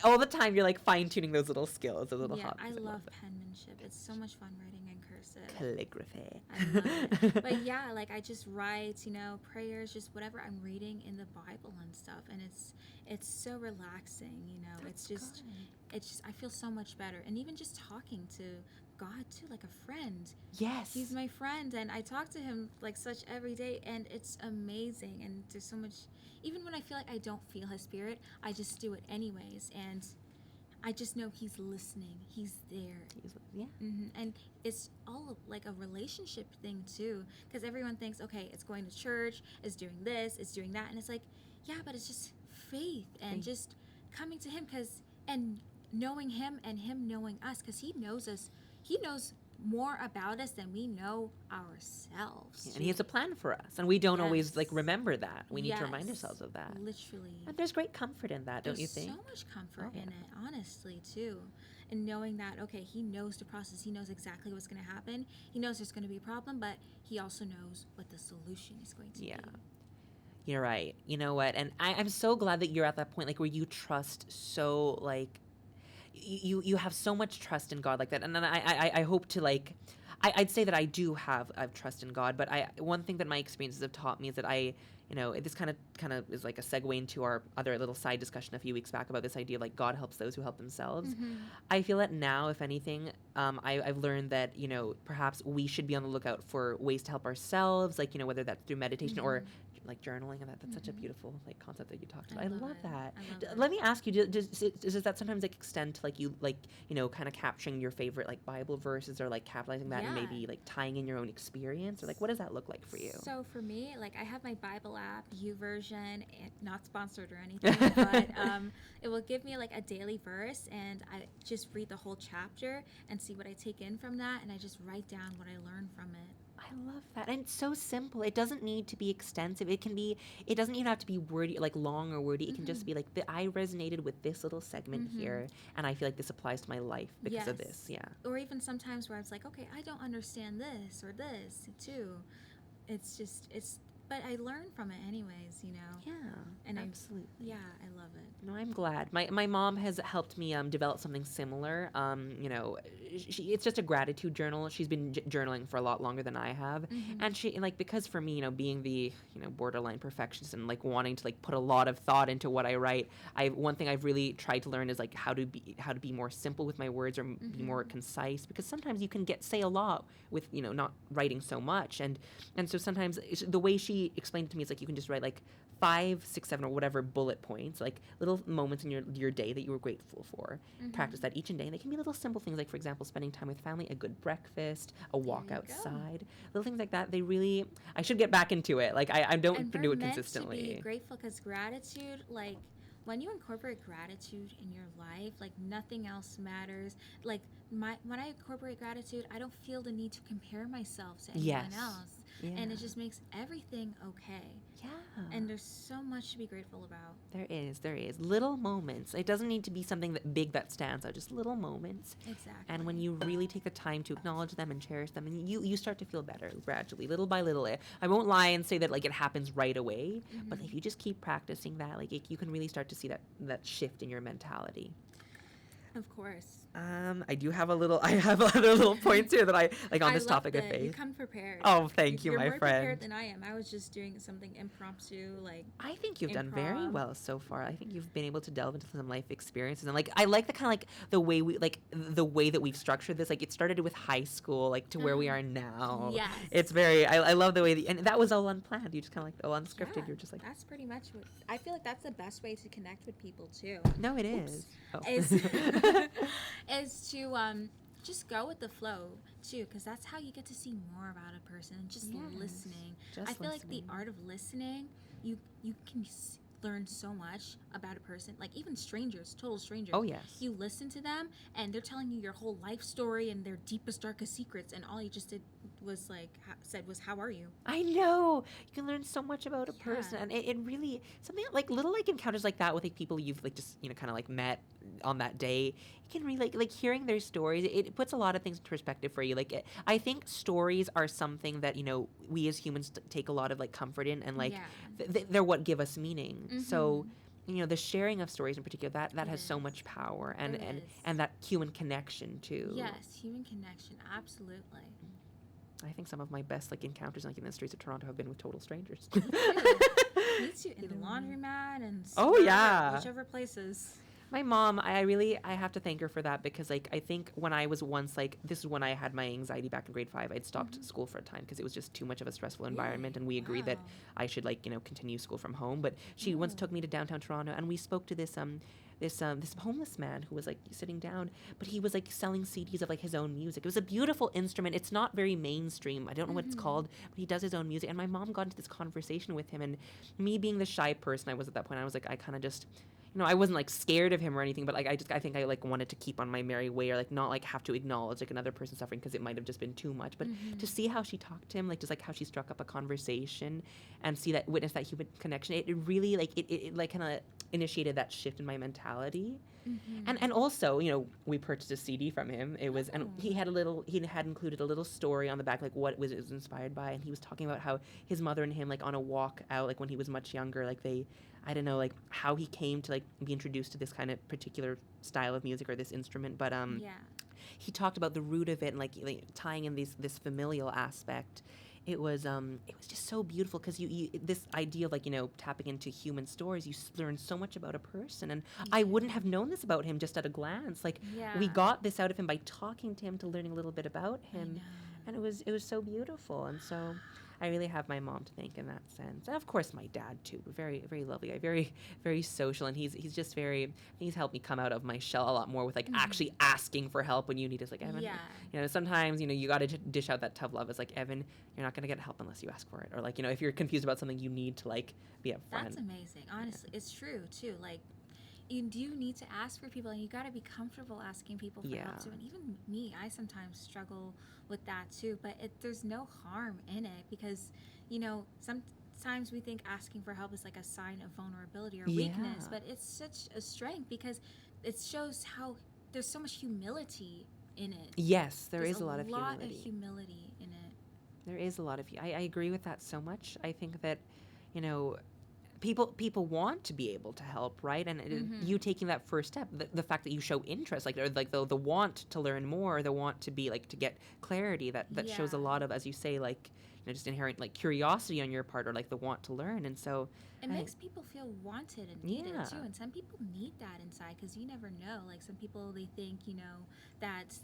All the time you're like fine-tuning those little skills, those little hobbies. I love penmanship. It's so much fun writing in cursive. Calligraphy. I love it. But yeah, like I just write, prayers, just whatever I'm reading in the Bible and stuff, and it's so relaxing, That's it's just I feel so much better. And even just talking to God too, like a friend. Yes. He's my friend, and I talk to him like such every day, and it's amazing. And there's so much, even when I feel like I don't feel his spirit, I just do it anyways, and I just know he's listening. He's there. Yeah. And it's all like a relationship thing too, because everyone thinks, okay, it's going to church, it's doing this, it's doing that, and it's like, yeah, but it's just faith and just coming to him, and knowing him and him knowing us, because he knows us. He knows more about us than we know ourselves. And he has a plan for us, and we don't always Yes. like remember that. We need to Yes. remind ourselves of that. Literally. And there's great comfort in that, don't you think? There's so much comfort Oh, in it, honestly, too. And knowing that, okay, he knows the process. He knows exactly what's going to happen. He knows there's going to be a problem, but he also knows what the solution is going to be. You're right. You know what? And I'm so glad that you're at that point, like, where you trust so, like, you have so much trust in God like that. And then I hope to, like, I'd say that I've trust in God, but one thing that my experiences have taught me is that this kind of is like a segue into our other little side discussion a few weeks back about this idea of like God helps those who help themselves. I feel that now, if anything, I've learned that, perhaps we should be on the lookout for ways to help ourselves, like, whether that's through meditation or like journaling, and that's such a beautiful like concept that you talked about. I love that. Let me ask you, does that sometimes like extend to like you like kind of capturing your favorite like Bible verses, or like capitalizing that and maybe like tying in your own experience, or like what does that look like for you? So for me, like I have my Bible app, YouVersion, not sponsored or anything, but it will give me like a daily verse, and I just read the whole chapter and see what I take in from that, and I just write down what I learned from it. I love that. And it's so simple. It doesn't need to be extensive. It doesn't even have to be wordy, like long or wordy. It can just be like, I resonated with this little segment here, and I feel like this applies to my life because of this. Yeah. Or even sometimes where I was like, okay, I don't understand this or this too. But I learn from it anyways, Yeah, and absolutely. I love it. No, I'm glad. My mom has helped me develop something similar. It's just a gratitude journal. She's been journaling for a lot longer than I have, and because for me, being the borderline perfectionist and like wanting to like put a lot of thought into what I write, one thing I've really tried to learn is like how to be more simple with my words, or be more concise, because sometimes you can say a lot with not writing so much, and so sometimes the way she explained it to me is like you can just write like 5, 6, 7, or whatever bullet points, like little moments in your day that you were grateful for. Practice that each and day, and they can be little simple things, like for example, spending time with family, a good breakfast, a walk outside, little things like that. I should get back into it. Like I don't do it consistently. To be grateful, because gratitude, like when you incorporate gratitude in your life, like nothing else matters. Like when I incorporate gratitude, I don't feel the need to compare myself to anyone else. And it just makes everything okay. Yeah. And there's so much to be grateful about. There is. Little moments. It doesn't need to be something big that stands out, just little moments. Exactly. And when you really take the time to acknowledge them and cherish them, and you start to feel better gradually, little by little. I won't lie and say that like it happens right away, but if you just keep practicing that, like you can really start to see that shift in your mentality. Of course. I have other little points here that I like on this topic of faith. You come prepared. Oh, thank you, You're my more friend. prepared than I am. I was just doing something impromptu, like. I think you've done very well so far. I think you've been able to delve into some life experiences, and like I like the kind of like the way that we've structured this. Like it started with high school, like to where we are now. Yes. It's very. I love the way and that was all unplanned. You just kind of like all unscripted. Yeah, You're just like. That's pretty much what I feel like. That's the best way to connect with people too. No, it is. Oh. Is to just go with the flow too, because that's how you get to see more about a person. Just listening. I feel like the art of listening, you can learn so much about a person, like even strangers, total strangers. Oh yes. You listen to them and they're telling you your whole life story and their deepest, darkest secrets, and all you just did was said was, how are you? I know. You can learn so much about a person, and it really something like little like encounters like that with like people you've like just kind of like met on that day. It can really like hearing their stories. It puts a lot of things into perspective for you. Like I think stories are something that we as humans take a lot of like comfort in, and like they're what give us meaning. So. The sharing of stories in particular, that has so much power, and that human connection too. Yes, human connection, absolutely. I think some of my best like encounters like in the streets of Toronto have been with total strangers. Me too. In the laundromat and whichever places. My mom, I have to thank her for that, because like I think when I was once like, this is when I had my anxiety back in grade 5, I'd stopped school for a time because it was just too much of a stressful environment, and we agreed that Wow. I should like, continue school from home. But she once Oh. took me to downtown Toronto, and we spoke to this homeless man who was like sitting down, but he was like selling CDs of like his own music. It was a beautiful instrument. It's not very mainstream. I don't know what it's called, but he does his own music. And my mom got into this conversation with him, and me being the shy person I was at that point, I was like, I kind of just, I wasn't like scared of him or anything, but like I think I like wanted to keep on my merry way, or like not like have to acknowledge like another person suffering, because it might have just been too much. But to see how she talked to him, like just like how she struck up a conversation and witness that human connection, it really like it like kind of initiated that shift in my mentality. And also, we purchased a CD from him. It was, and he had included a little story on the back, like what it was inspired by, and he was talking about how his mother and him, like on a walk out, like when he was much younger, like I don't know, like how he came to like be introduced to this kind of particular style of music or this instrument, but Yeah. he talked about the root of it, and like tying in this familial aspect. It was just so beautiful, because you this idea of like tapping into human stories, you learn so much about a person, and I wouldn't have known this about him just at a glance. Like we Yeah. got this out of him by talking to him, to learning a little bit about I him, know. and it was so beautiful. And so I really have my mom to thank in that sense, and of course my dad too. Very, very lovely guy, very, very social, and he's just he's helped me come out of my shell a lot more with like actually asking for help when you need it. It's like, Evan, Yeah. sometimes you got to dish out that tough love. It's like, Evan, you're not gonna get help unless you ask for it, or like if you're confused about something, you need to like be upfront. That's amazing. Honestly, it's true too. Like, you do need to ask for people, and you got to be comfortable asking people for help too. And even me, I sometimes struggle with that too. But there's no harm in it, because sometimes we think asking for help is like a sign of vulnerability or weakness, but it's such a strength, because it shows how there's so much humility in it. Yes, There's is a lot of humility. Of humility in it. There is a lot of. I agree with that so much. I think that, people want to be able to help, right? And you taking that first step, the fact that you show interest, like, or like the want to learn more, the want to be like to get clarity, that shows a lot of, as you say, like just inherent like curiosity on your part, or like the want to learn. And so it makes people feel wanted and needed too. And some people need that inside, because you never know. Like, some people, they think that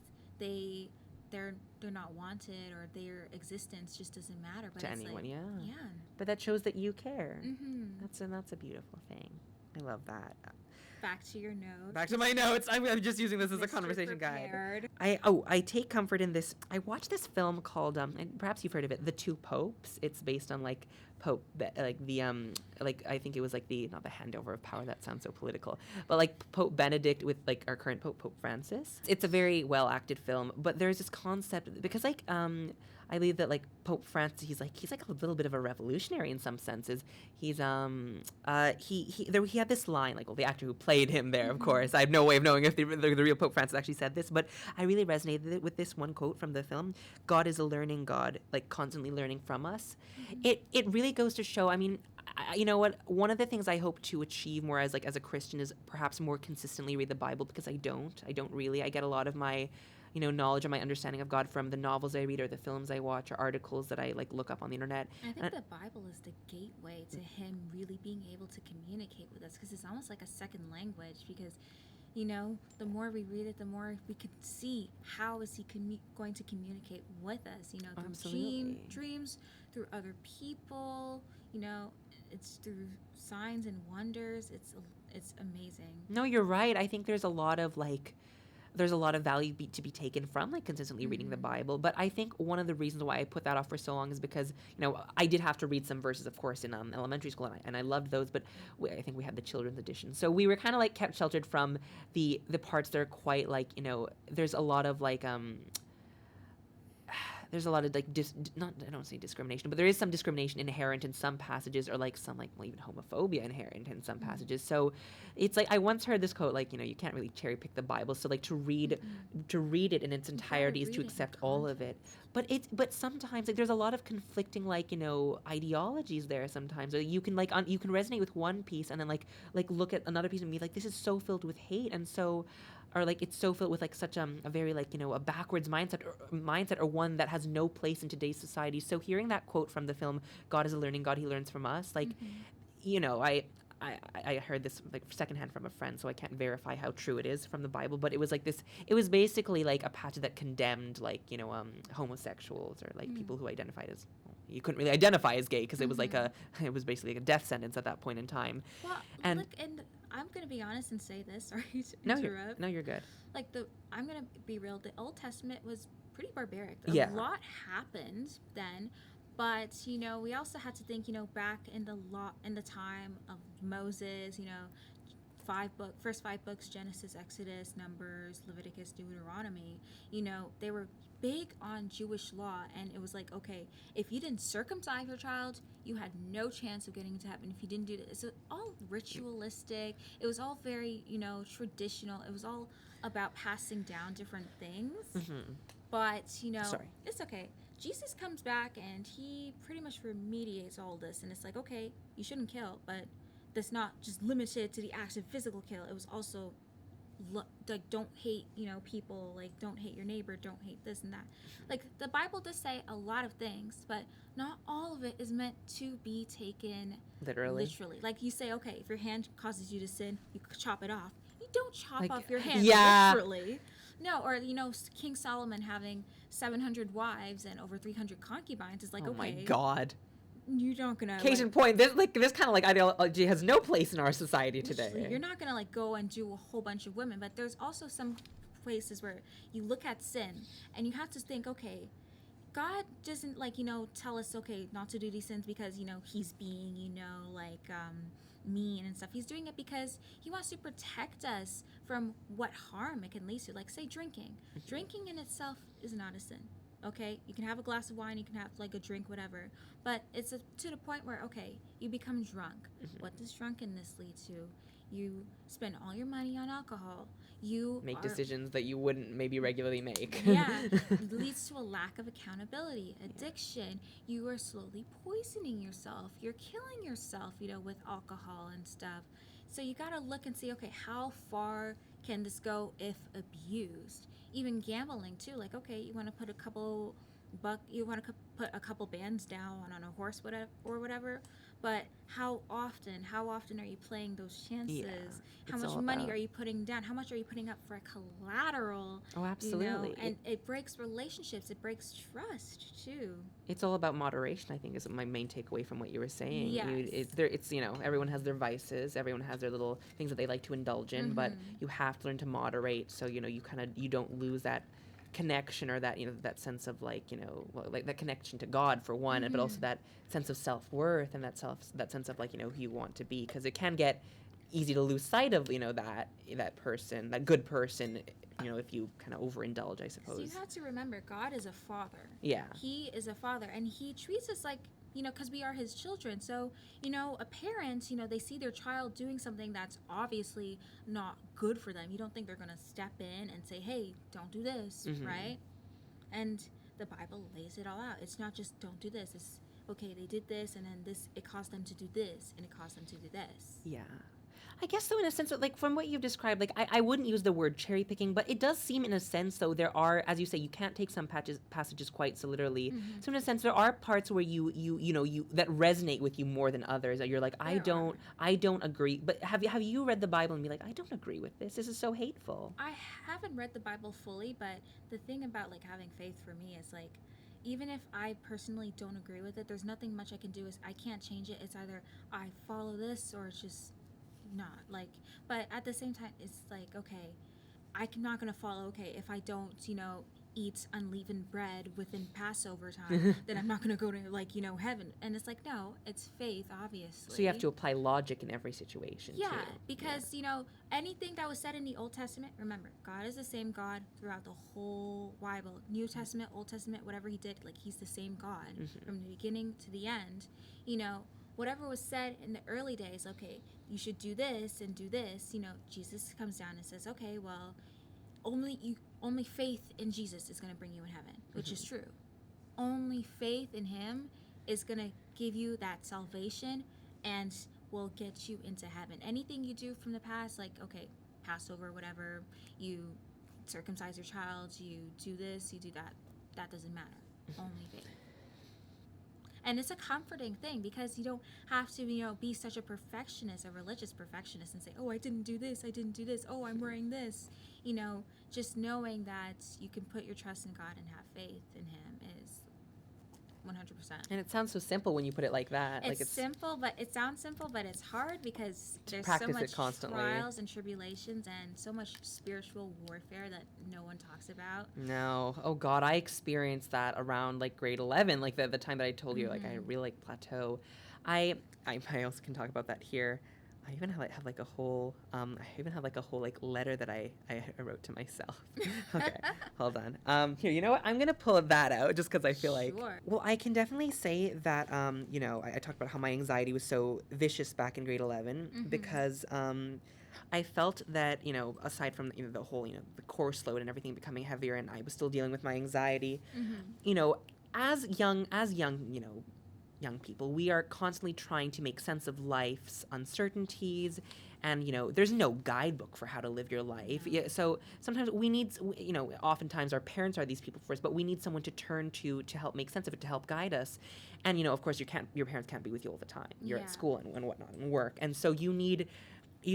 they're not wanted, or their existence just doesn't matter. But to it's anyone, like, yeah. But that shows that you care. Mm-hmm. That's a beautiful thing. I love that. Back to your notes. Back to my notes. I'm just using this as a Mr. conversation Prepared. guide. I take comfort in this. I watched this film called and perhaps you've heard of it, The Two Popes. It's based on like Pope, like the like I think it was like not the handover of power. That sounds so political, but like Pope Benedict with like our current Pope Francis. It's a very well acted film, but there's this concept, because like I believe that like Pope Francis, he's like a little bit of a revolutionary in some senses. He's he had this line, like, well, the actor who played him there, of course. I have no way of knowing if the real Pope Francis actually said this, but I really resonated with this one quote from the film: "God is a learning God, like constantly learning from us." It really goes to show. I mean, you know what? One of the things I hope to achieve more as a Christian is perhaps more consistently read the Bible, because I don't really. I get a lot of my knowledge and my understanding of God from the novels I read, or the films I watch, or articles that I like look up on the internet. I think the Bible is the gateway to him really being able to communicate with us, because it's almost like a second language. Because the more we read it, the more we could see how is he going to communicate with us. Through dreams, through other people. It's through signs and wonders. It's amazing. No, you're right. I think there's a lot of value to be taken from like consistently reading the Bible. But I think one of the reasons why I put that off for so long is because I did have to read some verses, of course, in elementary school, and I loved those. But I think we had the children's edition, so we were kind of like kept sheltered from the parts that are quite like there's a lot of like there's a lot of like I don't say discrimination, but there is some discrimination inherent in some passages, or like some even homophobia inherent in some passages. So it's like I once heard this quote, like you can't really cherry pick the Bible, so like to read it in its entirety is to accept all of it. But sometimes like there's a lot of conflicting ideologies there sometimes. Or you can you can resonate with one piece and then like look at another piece and be like, this is so filled with hate, and so or like it's so filled with like such a very a backwards mindset or one that has no place in today's society. So hearing that quote from the film, "God is a learning God, he learns from us," I heard this like secondhand from a friend, so I can't verify how true it is from the Bible, but it was like this, it was basically like a passage that condemned like, homosexuals or like people who identified as, well, you couldn't really identify as gay because it was like it was basically like a death sentence at that point in time. Well, And look, and I'm gonna be honest and say this. Sorry to no, interrupt. you're good. Like I'm gonna be real. The Old Testament was pretty barbaric. Yeah. A lot happened then, but we also had to think. Back in the time of Moses. First five books: Genesis, Exodus, Numbers, Leviticus, Deuteronomy. They were big on Jewish law, and it was like, okay, if you didn't circumcise your child, you had no chance of getting into heaven. If you didn't do this, so all ritualistic. It was all very, traditional. It was all about passing down different things. But Sorry. it's okay. Jesus comes back and he pretty much remediates all this, and it's like, okay, you shouldn't kill, but that's not just limited to the act of physical kill. It was also like, don't hate people, like don't hate your neighbor, don't hate this and that. Like the Bible does say a lot of things, but not all of it is meant to be taken literally. Like you say, okay, if your hand causes you to sin, you chop it off. You don't chop off your hand literally. No, or King Solomon having 700 wives and over 300 concubines is like, oh okay, my God. You're not gonna. Case in point, this kind of like ideology has no place in our society today. You're not gonna like go and do a whole bunch of women, but there's also some places where you look at sin and you have to think, okay, God doesn't tell us, okay, not to do these sins because he's being mean and stuff. He's doing it because he wants to protect us from what harm it can lead to. Like say drinking. Drinking in itself is not a sin. Okay, you can have a glass of wine, you can have like a drink, whatever, but it's to the point where, okay, you become drunk. What does drunkenness lead to? You spend all your money on alcohol. You make decisions that you wouldn't maybe regularly make. Yeah, it leads to a lack of accountability, addiction. You are slowly poisoning yourself. You're killing yourself, with alcohol and stuff. So you gotta look and see, okay, how far can this go if abused? Even gambling too, like, okay, you want to put a couple bands down on a horse, whatever, but how often are you playing those chances? Yeah, how much money are you putting down? How much are you putting up for collateral? Oh, absolutely. And it breaks relationships, it breaks trust too. It's all about moderation, I think, is my main takeaway from what you were saying. Yes. Everyone has their vices, everyone has their little things that they like to indulge in, but you have to learn to moderate so, you don't lose that connection or that, that sense of like that connection to God for one, but also that sense of self-worth and that sense of like, who you want to be, because it can get easy to lose sight of, that person, that good person, if you kind of overindulge, I suppose. So you have to remember, God is a father. Yeah. He is a father, and he treats us like, because we are his children. So, a parent, they see their child doing something that's obviously not good for them. You don't think they're going to step in and say, hey, don't do this, right? And the Bible lays it all out. It's not just don't do this. It's, okay, they did this, and then it caused them to do this, and it caused them to do this. Yeah. I guess, though, in a sense, like from what you've described, like I wouldn't use the word cherry picking, but it does seem, in a sense, though, there are, as you say, you can't take some passages quite so literally. So in a sense, there are parts where you that resonate with you more than others. That you're like, I don't agree. But have you read the Bible and be like, I don't agree with this. This is so hateful. I haven't read the Bible fully, but the thing about like having faith for me is like, even if I personally don't agree with it, there's nothing much I can do. I can't change it. It's either I follow this or it's just not like. But at the same time, it's like, okay, I'm not gonna follow. Okay, if I don't eat unleavened bread within Passover time, then I'm not gonna go to heaven. And it's like, no, it's faith, obviously. So you have to apply logic in every situation. Yeah, too. because anything that was said in the Old Testament, remember, God is the same God throughout the whole Bible. New Testament, Old Testament, whatever he did, like he's the same God from the beginning to the end. Whatever was said in the early days, okay, you should do this and do this. Jesus comes down and says, okay, well, only faith in Jesus is going to bring you in heaven, which is true. Only faith in him is going to give you that salvation and will get you into heaven. Anything you do from the past, like, okay, Passover, whatever, you circumcise your child, you do this, you do that, that doesn't matter. Only faith. And it's a comforting thing because you don't have to, be such a perfectionist, a religious perfectionist, and say, oh, I didn't do this, I didn't do this, oh, I'm wearing this. Just knowing that you can put your trust in God and have faith in Him is 100%. And it sounds so simple when you put it like that. It's simple, but it sounds simple, but it's hard because there's so practice much it constantly. trials and tribulations and so much spiritual warfare that no one talks about. No. Oh God, I experienced that around like grade 11, like the time that I told you, like I really like plateau. I also can talk about that here. I even have like a whole like letter that I wrote to myself. Okay, hold on. Here, you know what? I'm gonna pull that out just because I feel like. Well, I can definitely say that I talked about how my anxiety was so vicious back in grade 11 because I felt that aside from the whole the course load and everything becoming heavier, and I was still dealing with my anxiety. As young young people, we are constantly trying to make sense of life's uncertainties, and there's no guidebook for how to live your life. Yeah, so sometimes we need, oftentimes our parents are these people for us, but we need someone to turn to help make sense of it, to help guide us. And of course, your parents can't be with you all the time. You're at school and whatnot and work, and so you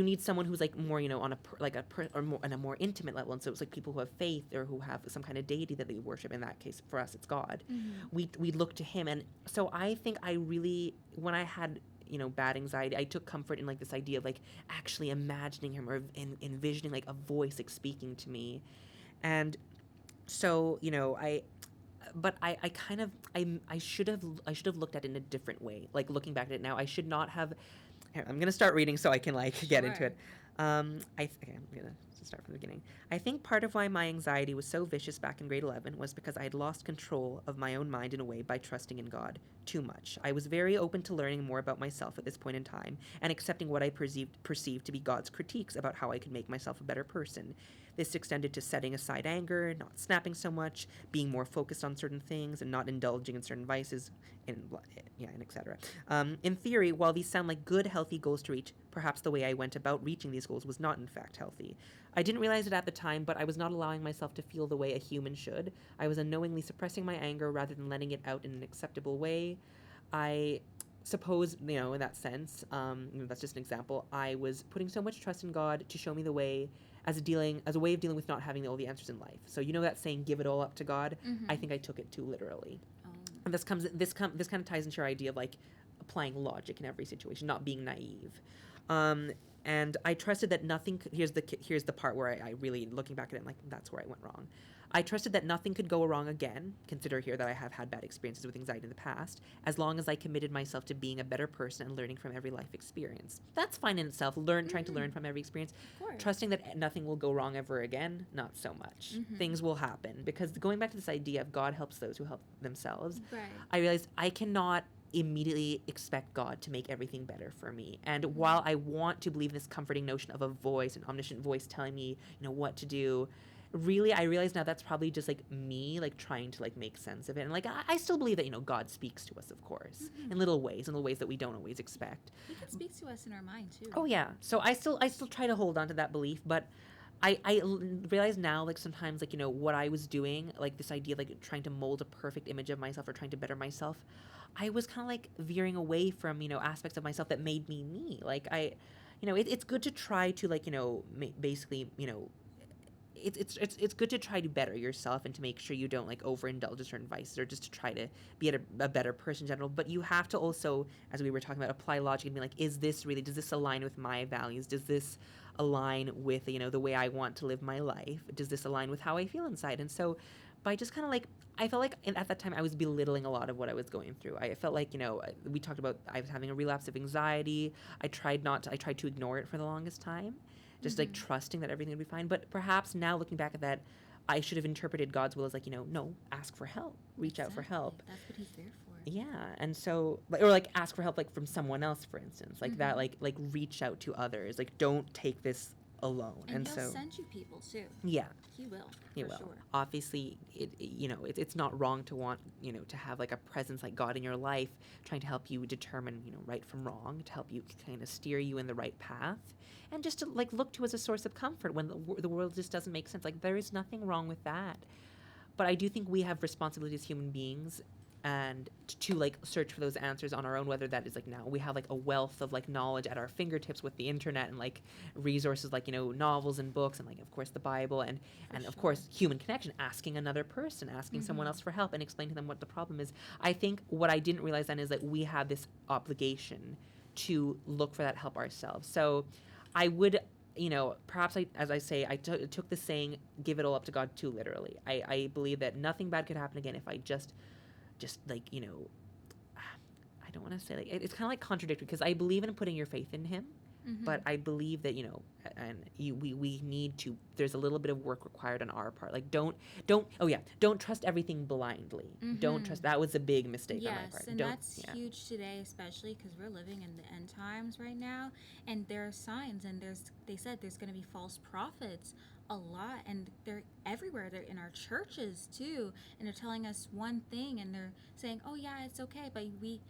need someone who's like more on a more intimate level. And so it's like people who have faith or who have some kind of deity that they worship. In that case, for us, it's God. We look to Him. And so I think I really, when I had bad anxiety, I took comfort in like this idea of like actually imagining Him or envisioning like a voice like speaking to me. And so I should have looked at it in a different way. Like looking back at it now, I should not have. I'm going to start reading so I can get into it. I'm going to start from the beginning. I think part of why my anxiety was so vicious back in grade 11 was because I had lost control of my own mind in a way by trusting in God too much. I was very open to learning more about myself at this point in time and accepting what I perceived to be God's critiques about how I could make myself a better person. This extended to setting aside anger, not snapping so much, being more focused on certain things, and not indulging in certain vices, and etc. In theory, while these sound like good, healthy goals to reach, perhaps the way I went about reaching these goals was not in fact healthy. I didn't realize it at the time, but I was not allowing myself to feel the way a human should. I was unknowingly suppressing my anger rather than letting it out in an acceptable way. I suppose, in that sense, that's just an example, I was putting so much trust in God to show me the way as a way of dealing with not having all the answers in life. So that saying, give it all up to God, I think I took it too literally. And this kind of ties into your idea of like applying logic in every situation, not being naive. And I trusted that nothing here's the part where I really, looking back at it, like that's where I went wrong. I trusted that nothing could go wrong again, consider here that I have had bad experiences with anxiety in the past, as long as I committed myself to being a better person and learning from every life experience. That's fine in itself, trying to learn from every experience. Trusting that nothing will go wrong ever again, not so much. Things will happen, because going back to this idea of God helps those who help themselves, I realized I cannot immediately expect God to make everything better for me. And while I want to believe this comforting notion of a voice, an omniscient voice telling me, what to do, really, I realize now that's probably just like me, like trying to like make sense of it. And like I still believe that God speaks to us, of course, in little ways that we don't always expect. He can speak to us in our mind too. Oh yeah. So I still try to hold on to that belief, but I realize now, like sometimes, like what I was doing, like this idea of like trying to mold a perfect image of myself or trying to better myself, I was kind of like veering away from aspects of myself that made me. Like it's good to try to like basically it's good to try to better yourself and to make sure you don't like overindulge in certain vices, or just to try to be a better person in general. But you have to also, as we were talking about, apply logic and be like, does this align with my values? Does this align with the way I want to live my life? Does this align with how I feel inside? And so by just kind of like, I felt like at that time I was belittling a lot of what I was going through. I felt like, we talked about I was having a relapse of anxiety. I tried to ignore it for the longest time, just like trusting that everything would be fine. But perhaps now looking back at that, I should have interpreted God's will as like, no, ask for help, reach out for help. That's what He's there for. Yeah. And so, or like ask for help, like from someone else, for instance, like that, like reach out to others, like don't take this alone. And He'll send you people too. Yeah. He will. He will. Sure. Obviously, it's not wrong to want, to have like a presence like God in your life, trying to help you determine, right from wrong, to help you kind of steer you in the right path, and just to like look to as a source of comfort when the world just doesn't make sense. Like there is nothing wrong with that. But I do think we have responsibility as human beings, and to like search for those answers on our own, whether that is like now we have like a wealth of like knowledge at our fingertips with the internet and like resources like, you know, novels and books and like of course the Bible and of course human connection, asking another person, asking someone else for help and explaining to them what the problem is. I think what I didn't realize then is that we have this obligation to look for that help ourselves. So I would, you know, perhaps as I say, I took the saying, give it all up to God too literally. I believe that nothing bad could happen again if I just like, you know, I don't want to say like, it's kind of like contradictory because I believe in putting your faith in him, but I believe that, you know, and we need to, there's a little bit of work required on our part. Like don't trust everything blindly. Don't trust, that was a big mistake on my part. Yes, and that's huge today, especially because we're living in the end times right now, and there are signs, and they said there's going to be false prophets a lot, and they're everywhere. They're in our churches too, and they're telling us one thing, and they're saying, oh yeah, it's okay, but we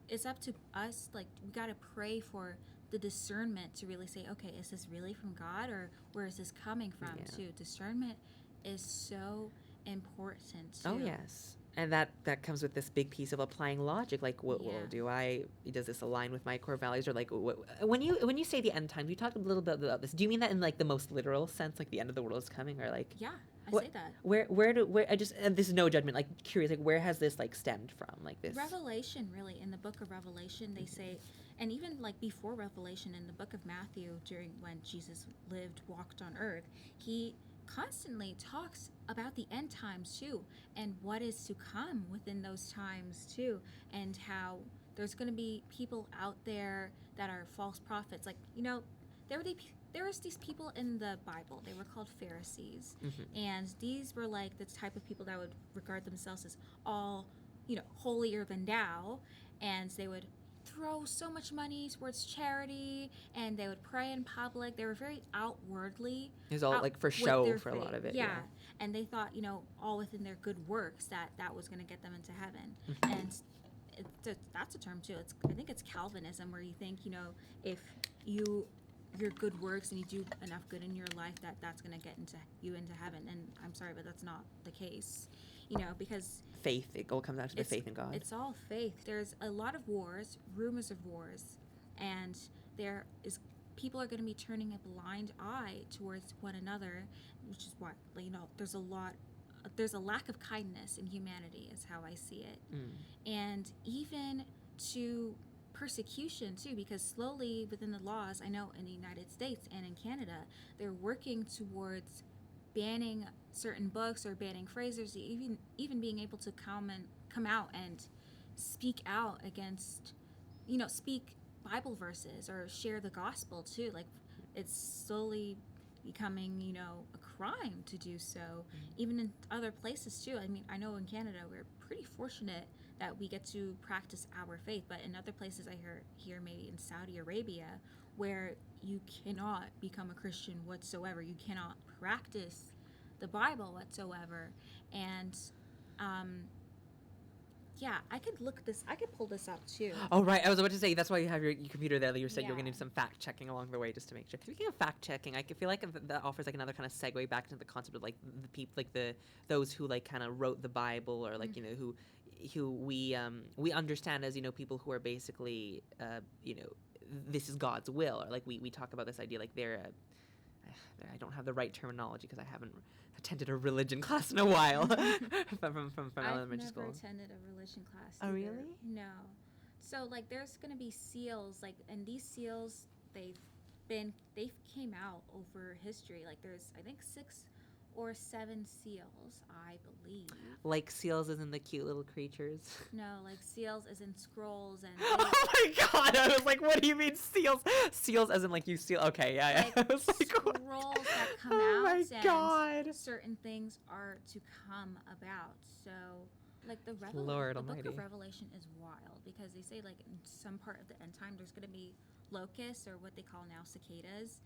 it's up to us. Like, we got to pray for the discernment to really say, okay, is this really from God, or where is this coming from? Too, discernment is so important too. Oh yes. And that comes with this big piece of applying logic. Like, what does this align with my core values? Or like, when you say the end times, you talked a little bit about this. Do you mean that in like the most literal sense, like the end of the world is coming, or like? Yeah, I say that. Where I just, and this is no judgment. Like, curious, like where has this like stemmed from? Like this. Revelation, really, in the book of Revelation, they say, and even like before Revelation, in the book of Matthew, during when Jesus walked on earth, he constantly talks about the end times too, and what is to come within those times too, and how there's going to be people out there that are false prophets. Like, you know, there was these people in the Bible. They were called Pharisees, and these were like the type of people that would regard themselves as all, you know, holier than thou, and they would throw so much money towards charity, and they would pray in public. They were very outwardly. It was all like for show for a lot of it. Yeah. And they thought, you know, all within their good works that was going to get them into heaven. And that's a term too. I think it's Calvinism, where you think, you know, if your good works and you do enough good in your life, that's going to get you into heaven. And I'm sorry, but that's not the case. You know, because faith, it all comes down to the faith in God. It's all faith. There's a lot of wars, rumors of wars, and people are going to be turning a blind eye towards one another, which is why, you know, there's a lack of kindness in humanity, is how I see it. And even to persecution too, because slowly within the laws, I know in the United States and in Canada, they're working towards banning certain books or banning phrases, even being able to come out and speak out against, you know, speak Bible verses or share the gospel too. Like, it's slowly becoming, you know, a crime to do so, even in other places too. I mean, I know in Canada we're pretty fortunate that we get to practice our faith, but in other places, I hear maybe in Saudi Arabia, where you cannot become a Christian whatsoever. You cannot practice the Bible whatsoever. And I could pull this up too. Oh, right. I was about to say, that's why you have your computer there. You said you're going to do some fact checking along the way just to make sure. Speaking of fact checking, I feel like that offers like another kind of segue back into the concept of like the people, like those who like kind of wrote the Bible, or like, you know, who we understand as, you know, people who are basically, you know, this is God's will, or like we talk about this idea like I don't have the right terminology because I haven't attended a religion class in a while from elementary school. I've never attended a religion class Oh, either. really? No. So like there's going to be seals, like, and these seals, they came out over history. Like there's, I think, 6 or 7 seals, I believe. Like seals as in the cute little creatures? No, like seals as in scrolls and... Oh my god, I was like, what do you mean seals? Seals as in like you seal... Okay, yeah. Like I was like, scrolls that come oh out, my god. And certain things are to come about. So, like the Lord book Almighty. of Revelation is wild, because they say like in some part of the end time there's going to be locusts, or what they call now cicadas.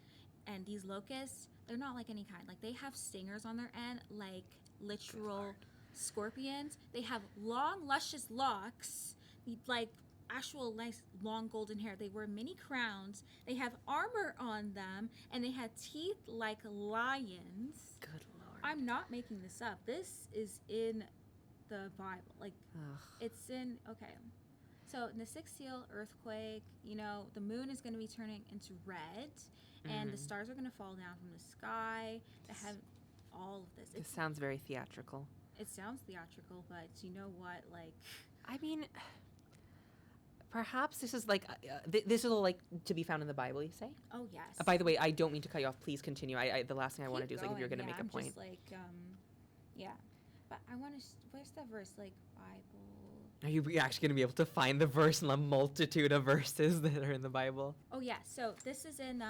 And these locusts, they're not like any kind. Like, they have stingers on their end, like literal scorpions. They have long, luscious locks, like actual nice long golden hair. They wear mini crowns. They have armor on them, and they have teeth like lions. Good Lord. I'm not making this up. This is in the Bible. Like, Ugh. it's in, okay. So in the sixth seal earthquake, the moon is going to be turning into red, and the stars are going to fall down from the sky. The heaven, all of this. This sounds very theatrical. It sounds theatrical, but you know what? Like, I mean, perhaps this is like this is all like to be found in the Bible. You say? oh yes. By the way, I don't mean to cut you off. Please continue. The last thing I want to Keep do is like if you're going. going to Yeah, make a I'm point. just like, yeah. But I want to. Where's the verse? Like Bible. Are you actually going to be able to find the verse in the multitude of verses that are in the Bible? Oh yeah. So this is in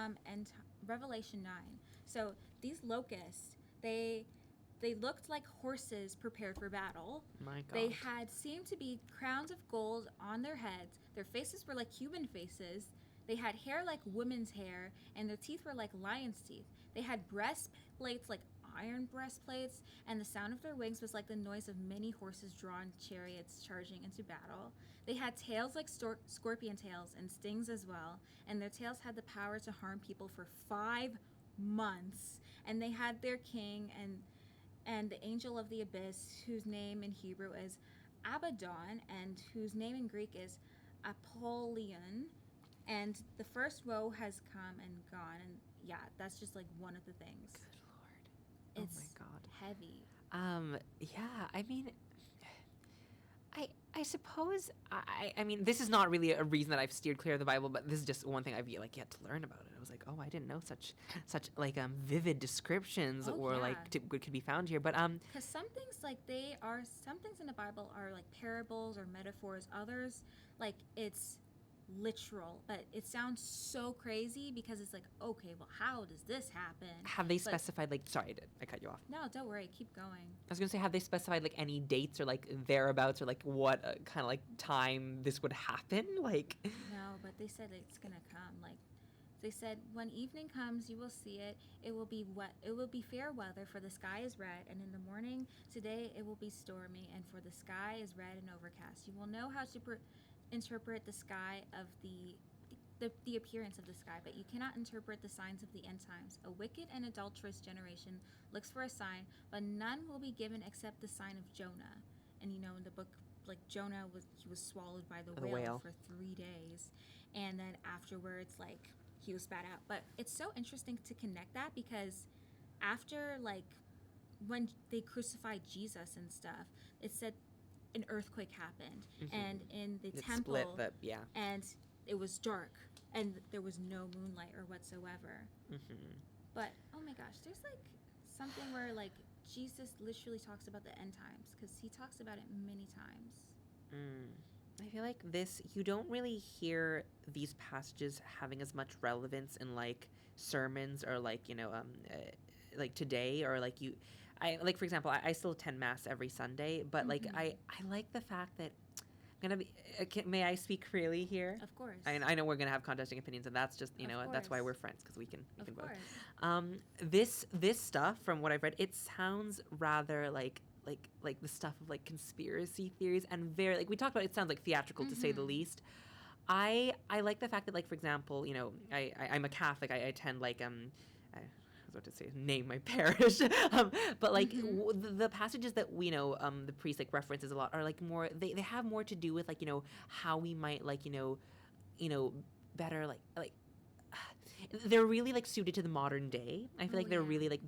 Revelation 9. So these locusts, they looked like horses prepared for battle. My God. They had seemed to be crowns of gold on their heads. Their faces were like human faces. They had hair like women's hair, and their teeth were like lion's teeth. They had breastplates like iron breastplates, and the sound of their wings was like the noise of many horses drawn chariots charging into battle. They had tails like scorpion tails and stings as well, and their tails had the power to harm people for 5 months. And they had their king and the angel of the abyss, whose name in Hebrew is Abaddon, and whose name in Greek is Apollyon. And the first woe has come and gone, and yeah, that's just like one of the things. Good Lord. It's oh my God. heavy. Yeah, I mean, I suppose I mean this is not really a reason that I've steered clear of the Bible, but this is just one thing I've yet to learn about it. I was like, oh, I didn't know such like vivid descriptions could be found here. But because some things some things in the Bible are like parables or metaphors. Others, like, it's literal, but it sounds so crazy because it's like, okay, well, how does this happen? Have they specified, like, sorry, I cut you off. No, don't worry, keep going. I was gonna say, have they specified like any dates or like thereabouts or like what kind of like time this would happen? Like, no, but they said it's gonna come. Like, they said, when evening comes, you will see it. It will be wet. It will be fair weather, for the sky is red, and in the morning today it will be stormy, and for the sky is red and overcast. You will know how to interpret the sky of the appearance of the sky, but you cannot interpret the signs of the end times. A wicked and adulterous generation looks for a sign, but none will be given except the sign of Jonah. And in the book, like, Jonah was swallowed by the whale for 3 days, and then afterwards, like, he was spat out. But it's so interesting to connect that, because after, like, when they crucified Jesus and stuff, it said an earthquake happened, and in the temple, split and it was dark, and there was no moonlight or whatsoever. But oh my gosh, there's like something where like Jesus literally talks about the end times, because he talks about it many times. I feel like you don't really hear these passages having as much relevance in like sermons or like like today, or like I like, for example, I still attend mass every Sunday, but like I like the fact that I'm gonna be. May I speak freely here? Of course. I know we're gonna have contesting opinions, and that's just that's why we're friends, because we can vote. This stuff, from what I've read, it sounds rather like the stuff of like conspiracy theories, and very, like we talked about, it sounds like theatrical to say the least. I like the fact that, like, for example, I'm a Catholic. I attend like what to say, name my parish, but like the passages that we know the priest like references a lot are like more, they have more to do with like how we might like better like they're really like suited to the modern day. I feel like they're really like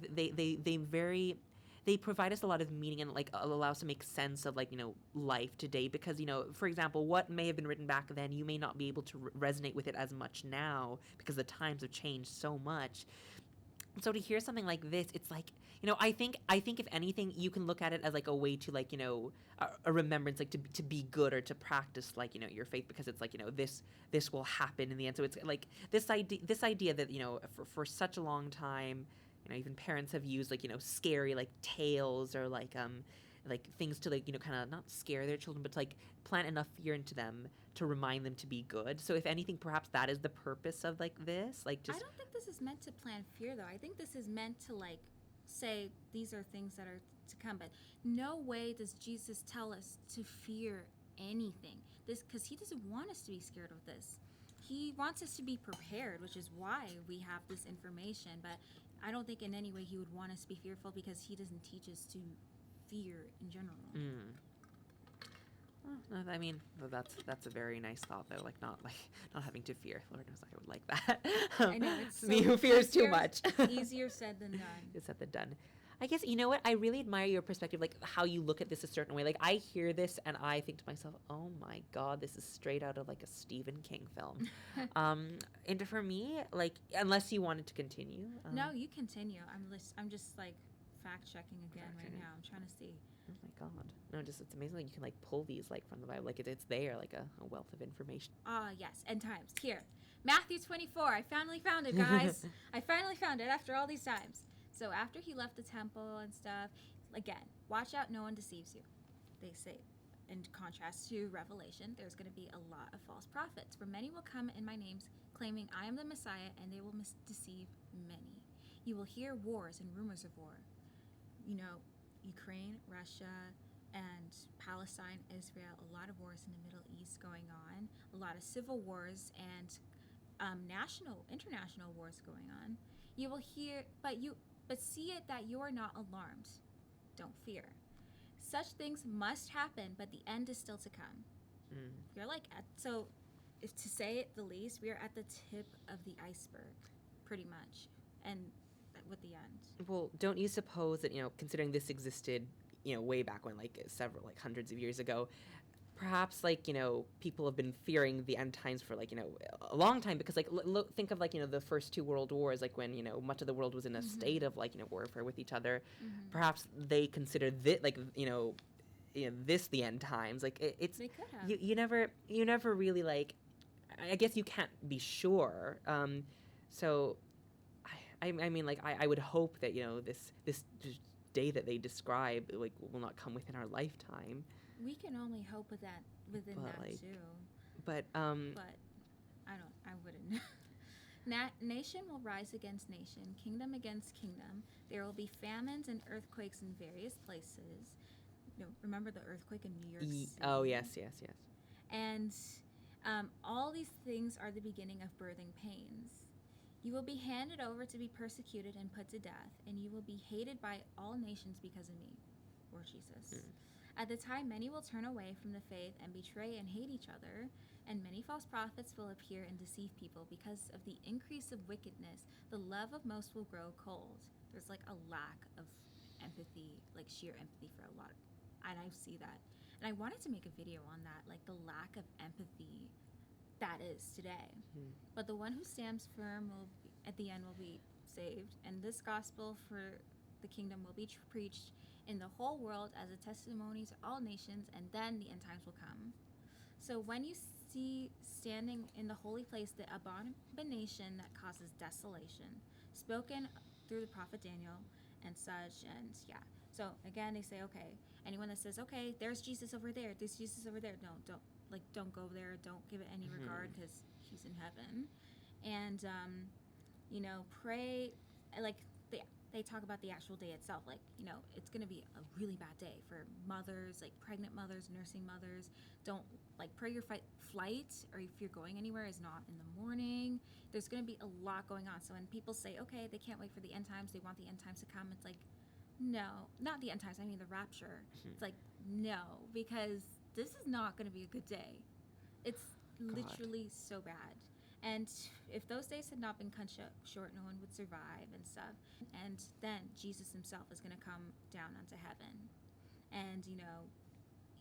they provide us a lot of meaning, and like allow us to make sense of like life today, because for example, what may have been written back then, you may not be able to resonate with it as much now, because the times have changed so much. So to hear something like this, it's like, I think if anything, you can look at it as like a way to like, a remembrance, like to be good, or to practice like, your faith, because it's like, this will happen in the end. So it's like this idea that, for such a long time, even parents have used like, scary like tales, or like things to like, kind of not scare their children, but to like plant enough fear into them to remind them to be good. So if anything, perhaps that is the purpose of like this, like just. I don't think this is meant to plant fear, though. I think this is meant to like say these are things that are to come, but no way does Jesus tell us to fear anything. This, because he doesn't want us to be scared of this. He wants us to be prepared, which is why we have this information. But I don't think in any way he would want us to be fearful, because he doesn't teach us to fear in general. No, I mean, that's a very nice thought though. Not having to fear. Lord knows I would like that. I know, it's Me so who fears too easier- much. Easier said than done. It's said than done. I guess you know what, I really admire your perspective, like how you look at this a certain way. Like I hear this and I think to myself, oh my God, this is straight out of like a Stephen King film. And for me, like unless you wanted to continue. No, you continue. I'm just like fact checking again right Fact-checking. now. I'm trying to see. Oh my God. No, just it's amazing. Like you can like pull these like from the Bible. Like it's there, like a wealth of information. Ah, yes, end times. Here, Matthew 24. I finally found it, guys. I finally found it after all these times. So after he left the temple and stuff, again, watch out, no one deceives you. They say, in contrast to Revelation, there's going to be a lot of false prophets. For many will come in my name, claiming I am the Messiah, and they will deceive many. You will hear wars and rumors of war. You know, Ukraine, Russia, and Palestine, Israel, a lot of wars in the Middle East going on, a lot of civil wars and international wars going on. You will hear, but see it that you are not alarmed. Don't fear. Such things must happen, but the end is still to come. You're like, if to say it the least, we are at the tip of the iceberg, pretty much, and with the end. Well, don't you suppose that, considering this existed, way back when, like several, like hundreds of years ago, perhaps like, people have been fearing the end times for like, a long time because like, think of like, the first two world wars, like when, much of the world was in a state of like, warfare with each other. Perhaps they considered this like, this the end times. Like it's, They could have. you never really like, I guess you can't be sure. So I mean, like, I would hope that, this day that they describe, like, will not come within our lifetime. We can only hope within But, that like, too. But, But I wouldn't. Nation will rise against nation, kingdom against kingdom. There will be famines and earthquakes in various places. Remember the earthquake in New York City? Oh, yes. And all these things are the beginning of birthing pains. You will be handed over to be persecuted and put to death, and you will be hated by all nations because of me, Lord Jesus. At the time, many will turn away from the faith and betray and hate each other, and many false prophets will appear and deceive people. Because of the increase of wickedness, the love of most will grow cold. There's like a lack of empathy, like sheer empathy for a lot, and I see that. And I wanted to make a video on that, like the lack of empathy that is today. But the one who stands firm at the end will be saved, and this gospel for the kingdom will be preached in the whole world as a testimony to all nations, and then the end times will come. So when you see standing in the holy place the abomination that causes desolation, spoken through the prophet Daniel and such, and yeah. So again, they say, okay, anyone that says, okay, there's Jesus over there, there's Jesus over there, don't go there, don't give it any regard because he's in heaven. And pray, like they talk about the actual day itself, like it's gonna be a really bad day for mothers, like pregnant mothers, nursing mothers. Don't pray your flight, or if you're going anywhere, is not in the morning. There's gonna be a lot going on. So when people say, okay, they can't wait for the end times, they want the end times to come, it's like, no, not the end times, I mean the rapture. It's like, no, because this is not going to be a good day. It's literally so bad. And if those days had not been cut short, no one would survive and stuff. And then Jesus himself is going to come down onto heaven. And,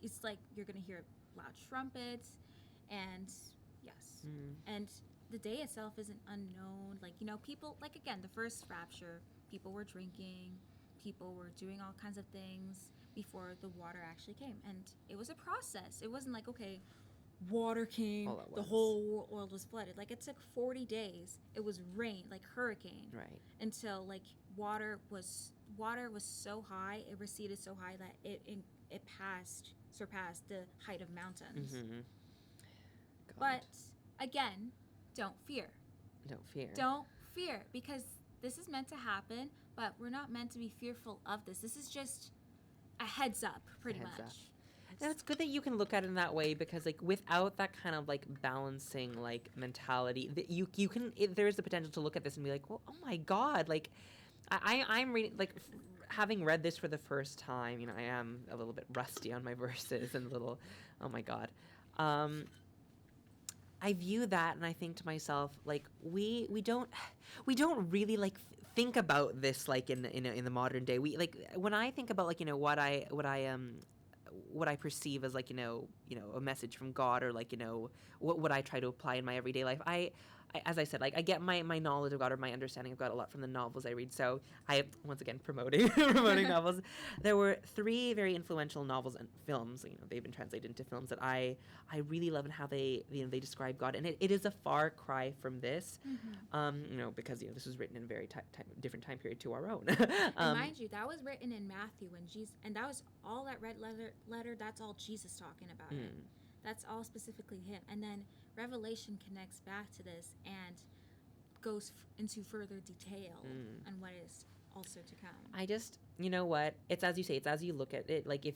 it's like you're going to hear loud trumpets. And, yes. And the day itself isn't unknown. Like, people, like, again, the first rapture, people were drinking. People were doing all kinds of things before the water actually came. And it was a process. It wasn't like, okay, water came, the whole world was flooded. Like, it took 40 days. It was rain, like hurricane. Right. Until, like, water was so high, it receded so high that it surpassed the height of mountains. But, again, don't fear. Don't fear, because this is meant to happen, but we're not meant to be fearful of this. This is just a heads up, pretty much. And it's good that you can look at it in that way, because like without that kind of like balancing like mentality, that you can there is the potential to look at this and be like, well, oh my God, like I'm reading like having read this for the first time, I am a little bit rusty on my verses and a little, oh my God. I view that and I think to myself, like, we don't really like think about this like in the modern day. We like when I think about like what I perceive as like a message from God, or like what I try to apply in my everyday life. I, as I said, like I get my knowledge of God, or my understanding of God, a lot from the novels I read. So I, once again, promoting promoting novels. There were 3 very influential novels and films. They've been translated into films that I really love, and how they they describe God, and it is a far cry from this, because this was written in a very different time period to our own. And mind you, that was written in Matthew when Jesus, and that was all that red letter. That's all Jesus talking about it. That's all specifically him. And then Revelation connects back to this and goes into further detail on what is also to come. I just, what? It's as you say, it's as you look at it. Like if,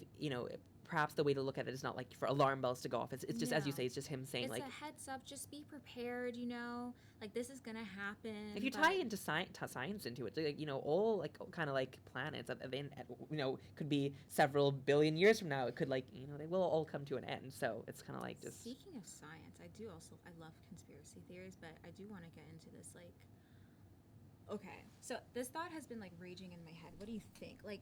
perhaps the way to look at it is not like for alarm bells to go off. It's just, as you say, it's just him saying, it's like, a heads up, just be prepared, like this is going to happen. If you tie into science into it, like, all like kind of like planets, could be several billion years from now. It could like, they will all come to an end. So it's kind of like just. Speaking of science, I love conspiracy theories, but I do want to get into this, like, okay, so this thought has been like raging in my head. What do you think? Like,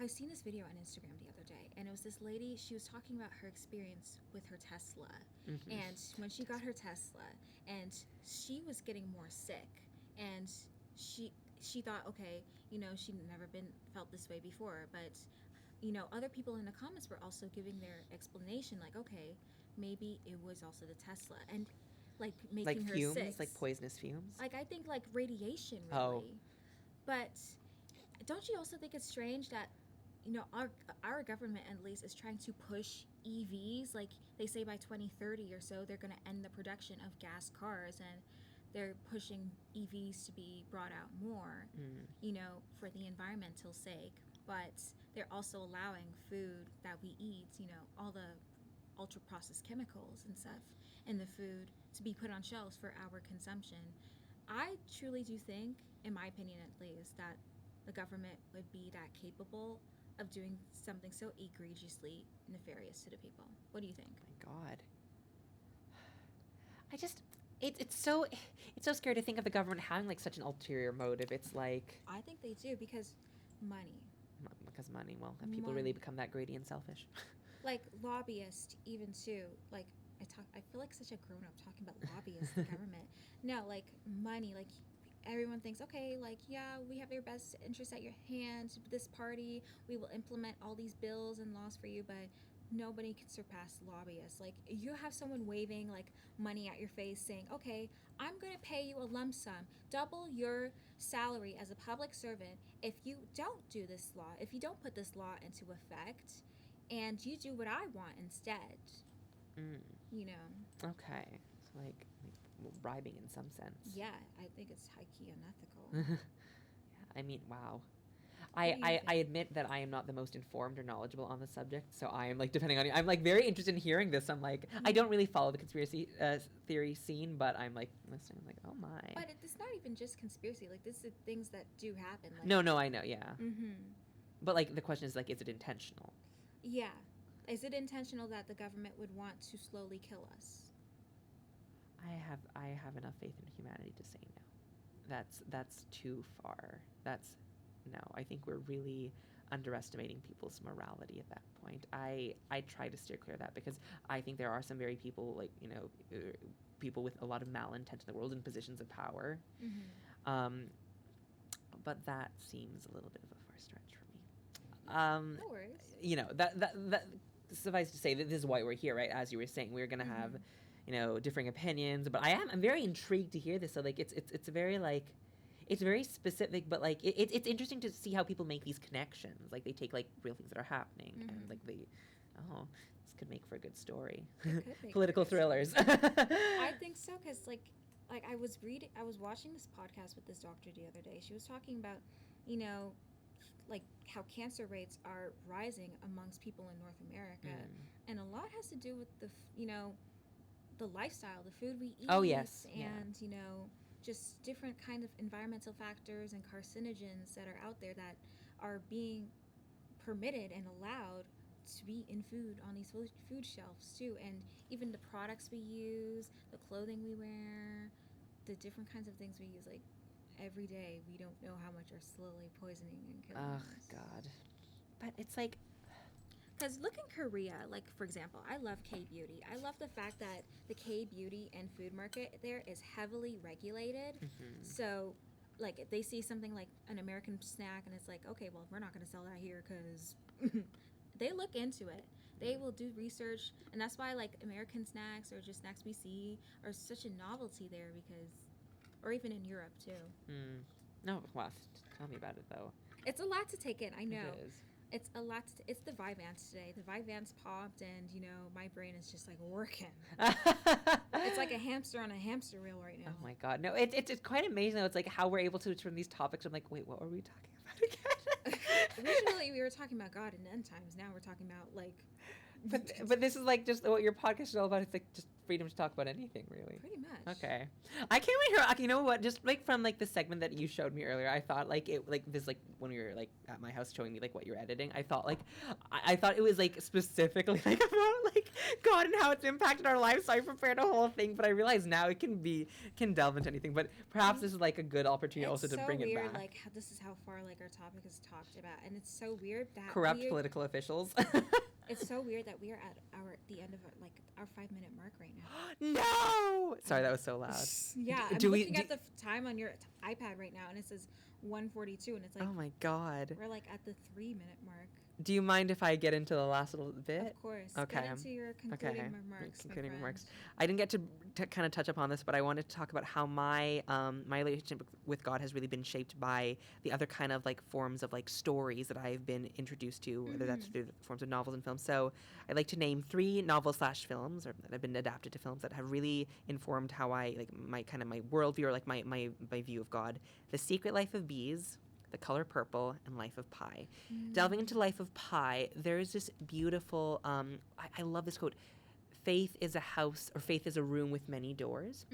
I've seen this video on Instagram the other day, and it was this lady. She was talking about her experience with her Tesla, and when she got her Tesla, and she was getting more sick, and she thought, okay, she'd never felt this way before, but other people in the comments were also giving their explanation, like, okay, maybe it was also the Tesla, and like making her fumes, sick, like poisonous fumes. Like I think like radiation, really. But don't you also think it's strange that our government at least is trying to push EVs? Like they say by 2030 or so they're going to end the production of gas cars, and they're pushing EVs to be brought out more, for the environmental sake. But they're also allowing food that we eat, all the ultra processed chemicals and stuff in the food to be put on shelves for our consumption. I truly do think, in my opinion at least, that the government would be that capable of doing something so egregiously nefarious to the people. What do you think? Oh my God. I just, it's so scary to think of the government having like such an ulterior motive. It's like, I think they do because money. Because money. Well, have people really become that greedy and selfish? Like lobbyists, even too. Like I feel like such a grown up talking about lobbyists, the government. No, like money. Like everyone thinks, okay, like yeah, we have your best interest at your hand. This party, we will implement all these bills and laws for you, but nobody can surpass lobbyists. Like you have someone waving like money at your face saying, okay, I'm going to pay you a lump sum, double your salary as a public servant if you don't do this law, if you don't put this law into effect, and you do what I want instead. Okay, so like bribing in some sense. Yeah, I think it's high-key unethical. Yeah, I mean, wow. I admit that I am not the most informed or knowledgeable on the subject, so I am like, depending on you, I'm like very interested in hearing this. I'm like, I don't really follow the conspiracy theory scene, but I'm like listening. I'm like, oh my. But it's not even just conspiracy. Like this is things that do happen. Like, no, I know, yeah. But like the question is like, is it intentional? Yeah, is it intentional that the government would want to slowly kill us? I have enough faith in humanity to say no. That's too far. No, I think we're really underestimating people's morality at that point. I try to steer clear of that because I think there are some very people, like, people with a lot of malintent in the world in positions of power. But that seems a little bit of a far stretch for me. No worries. That suffice to say that this is why we're here, right? As you were saying, we're going to have, differing opinions, but I'm very intrigued to hear this. So like, it's very like, it's very specific, but like it's interesting to see how people make these connections. Like they take like real things that are happening and like this could make for a good story. Political thrillers. I think so, because like I was watching this podcast with this doctor the other day. She was talking about, like how cancer rates are rising amongst people in North America, and a lot has to do with the lifestyle, the food we eat. Oh yes, and just different kind of environmental factors and carcinogens that are out there that are being permitted and allowed to be in food on these food shelves too. And even the products we use, the clothing we wear, the different kinds of things we use, like every day, we don't know how much are slowly poisoning and killing Oh us. God. But it's like, because look in Korea, like for example, I love K beauty. I love the fact that the K beauty and food market there is heavily regulated. So, like if they see something like an American snack and it's like, okay, well, we're not going to sell that here because they look into it. They will do research, and that's why like American snacks or just snacks we see are such a novelty there because, or even in Europe too. No, well, tell me about it though. It's a lot to take in. I know. It is. It's a lot. It's the Vyvanse today. The Vyvanse popped, and my brain is just like working. It's like a hamster on a hamster wheel right now. Oh my God, no! It's quite amazing. Though. It's like how we're able to turn these topics. I'm like, wait, what were we talking about again? Originally, we were talking about God and end times. Now we're talking about like. But this is like just what your podcast is all about. It's like just freedom to talk about anything, really. Pretty much. Okay. I can't wait here. You know what? Just like from like the segment that you showed me earlier, I thought like it like this like when we were like at my house showing me like what you're editing, I thought like I thought it was like specifically like about like God and how it's impacted our lives. So I prepared a whole thing, but I realize now it can delve into anything. But perhaps this is like a good opportunity also to bring weird, it back. Like this is how far like our topic is talked about, and it's so weird that Corrupt political officials. It's so weird that we are at the end of our 5-minute mark right now. No! Sorry, that was so loud. Yeah, I'm looking at the time on your iPad right now, and it says 1:42, and it's like, oh my God, we're like at the 3-minute mark. Do you mind if I get into the last little bit? Of course. Okay. Get into your concluding remarks. Concluding remarks. I didn't get to kind of touch upon this, but I wanted to talk about how my my relationship with God has really been shaped by the other kind of like forms of like stories that I've been introduced to, whether that's through the forms of novels and films. So I'd like to name 3 novels/films or that have been adapted to films that have really informed how I like my kind of my worldview or like my view of God. The Secret Life of Bees, The Color Purple, and Life of Pi. Delving into Life of Pi, there's this beautiful, I love this quote, faith is a house, or faith is a room with many doors.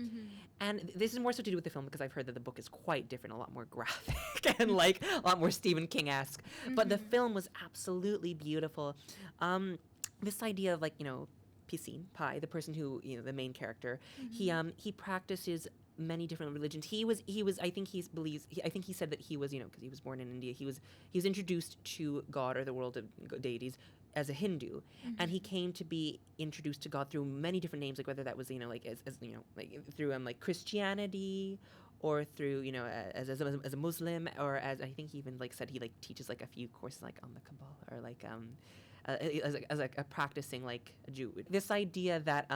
And this is more so to do with the film because I've heard that the book is quite different, a lot more graphic and like a lot more Stephen King-esque. But the film was absolutely beautiful. This idea of like, Piscine, Pi, the person who, the main character, he practices many different religions. He was I think he said that he was, because he was born in India, he was introduced to God or the world of deities as a Hindu, and he came to be introduced to God through many different names, like whether that was like as like through like Christianity, or through as a Muslim, or as I think he even like said he like teaches like a few courses like on the Kabbalah, or like as a practicing like a Jew. This idea that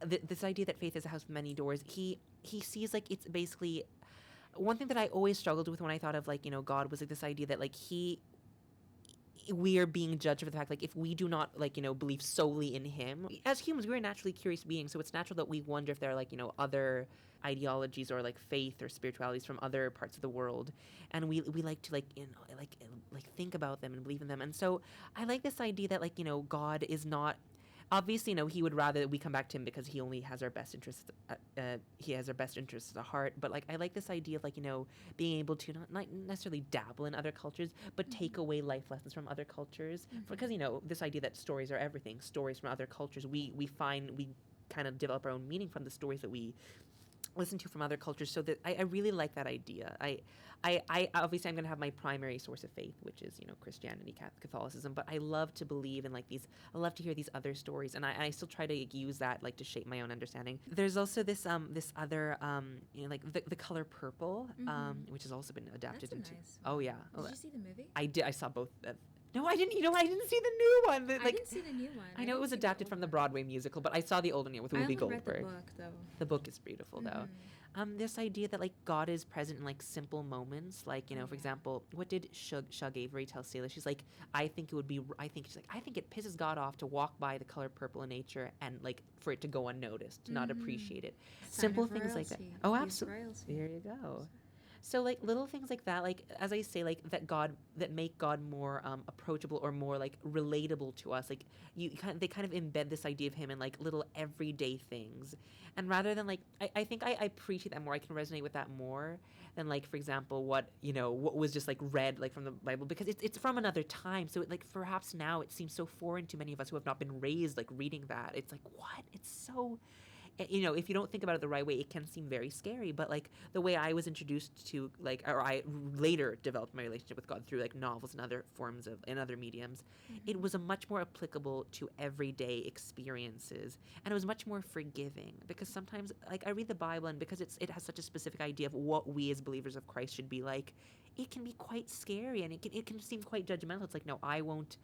this idea that faith is a house with many doors, he sees like it's basically one thing that I always struggled with when I thought of like God was like this idea that like we are being judged for the fact like if we do not like believe solely in him. As humans, we're naturally curious beings, so it's natural that we wonder if there are like other ideologies or like faith or spiritualities from other parts of the world, and we like to like think about them and believe in them. And so I like this idea that like God is not. Obviously, he would rather that we come back to him because he only has our best interests. He has our best interests at heart. But like, I like this idea of like being able to not necessarily dabble in other cultures, but take away life lessons from other cultures. Because this idea that stories are everything. Stories from other cultures. We kind of develop our own meaning from the stories that we listen to from other cultures. So that I really like that idea. I obviously I'm going to have my primary source of faith, which is Christianity, Catholicism, but I love to believe in like these. I love to hear these other stories, and I still try to use that like to shape my own understanding. There's also this this other like the Color Purple, which has also been adapted into. Nice. Oh yeah. Did you see the movie? I did. I saw both. No, I didn't. I didn't see the new one. I didn't see the new one. I know it was adapted from the Broadway musical, but I saw the old one with Whoopi Goldberg. I read the book though. The book is beautiful though. This idea that like God is present in like simple moments, like for example, what did Shug Avery tell Selah? She's like, I think it pisses God off to walk by the color purple in nature and like for it to go unnoticed, to not appreciate it. Simple things like that. Oh, absolutely. There you go. So like little things like that, like as I say, like that make God more approachable or more like relatable to us. Like they kind of embed this idea of Him in like little everyday things, and rather than like I think I appreciate that more. I can resonate with that more than like, for example, what was just like read like from the Bible, because it's from another time. So it, like perhaps now it seems so foreign to many of us who have not been raised like reading that. It's like, what? It's so, if you don't think about it the right way, it can seem very scary. But like the way I was introduced to like, or I later developed my relationship with God through like novels and other forms of, and other mediums, it was a much more applicable to everyday experiences, and it was much more forgiving, because sometimes like I read the Bible, and because it has such a specific idea of what we as believers of Christ should be like, it can be quite scary, and it can seem quite judgmental. It's like, no, I won't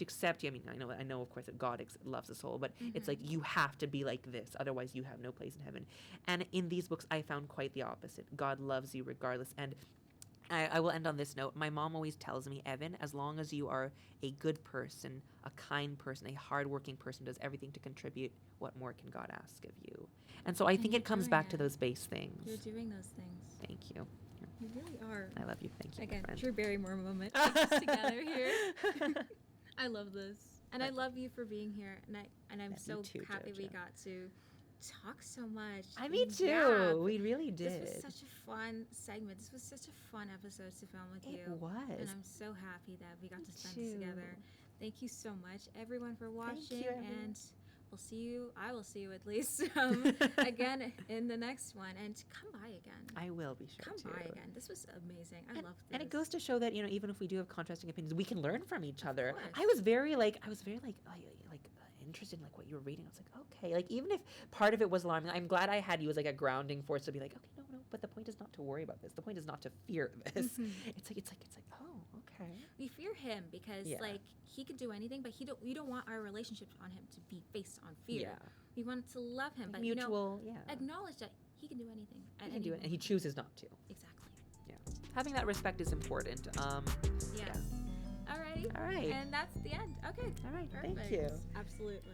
accept you. I mean, I know, of course, that God loves us all, but it's like you have to be like this, otherwise you have no place in heaven. And in these books, I found quite the opposite. God loves you regardless. And I will end on this note. My mom always tells me, Evan, as long as you are a good person, a kind person, a hardworking person, does everything to contribute, what more can God ask of you? And so I think it comes back to those base things. You're doing those things. Thank you. You really are. I love you. Thank you. Again, my friend. Drew Barrymore moment together here. I love this, and I love you for being here, and I'm so too, happy Jojo. we got to talk so much. Me too. Yeah, we really did. This was such a fun segment. This was such a fun episode to film with you. It was. And I'm so happy that we got to spend too. this together. Thank you so much, everyone, for watching. you, everyone. And we'll see you. I will see you at least again in the next one. And come by again. I will be sure Come to. by again. This was amazing. I loved this. And it goes to show that, even if we do have contrasting opinions, we can learn from each other. course. I was very interested in like what you were reading. I was like, okay, like even if part of it was alarming, I'm glad I had you as like a grounding force to be like, okay, no, but the point is not to worry about this. The point is not to fear this. It's like, oh, okay. We fear him because like he could do anything, but we don't want our relationship on him to be based on fear. Yeah. We want to love him, but mutual, acknowledge that he can do anything. He can do it, and he chooses not to. Exactly. Yeah. Having that respect is important. Yes. All right. All right. And that's the end. Okay. All right. Perfect. Thank you. Absolutely.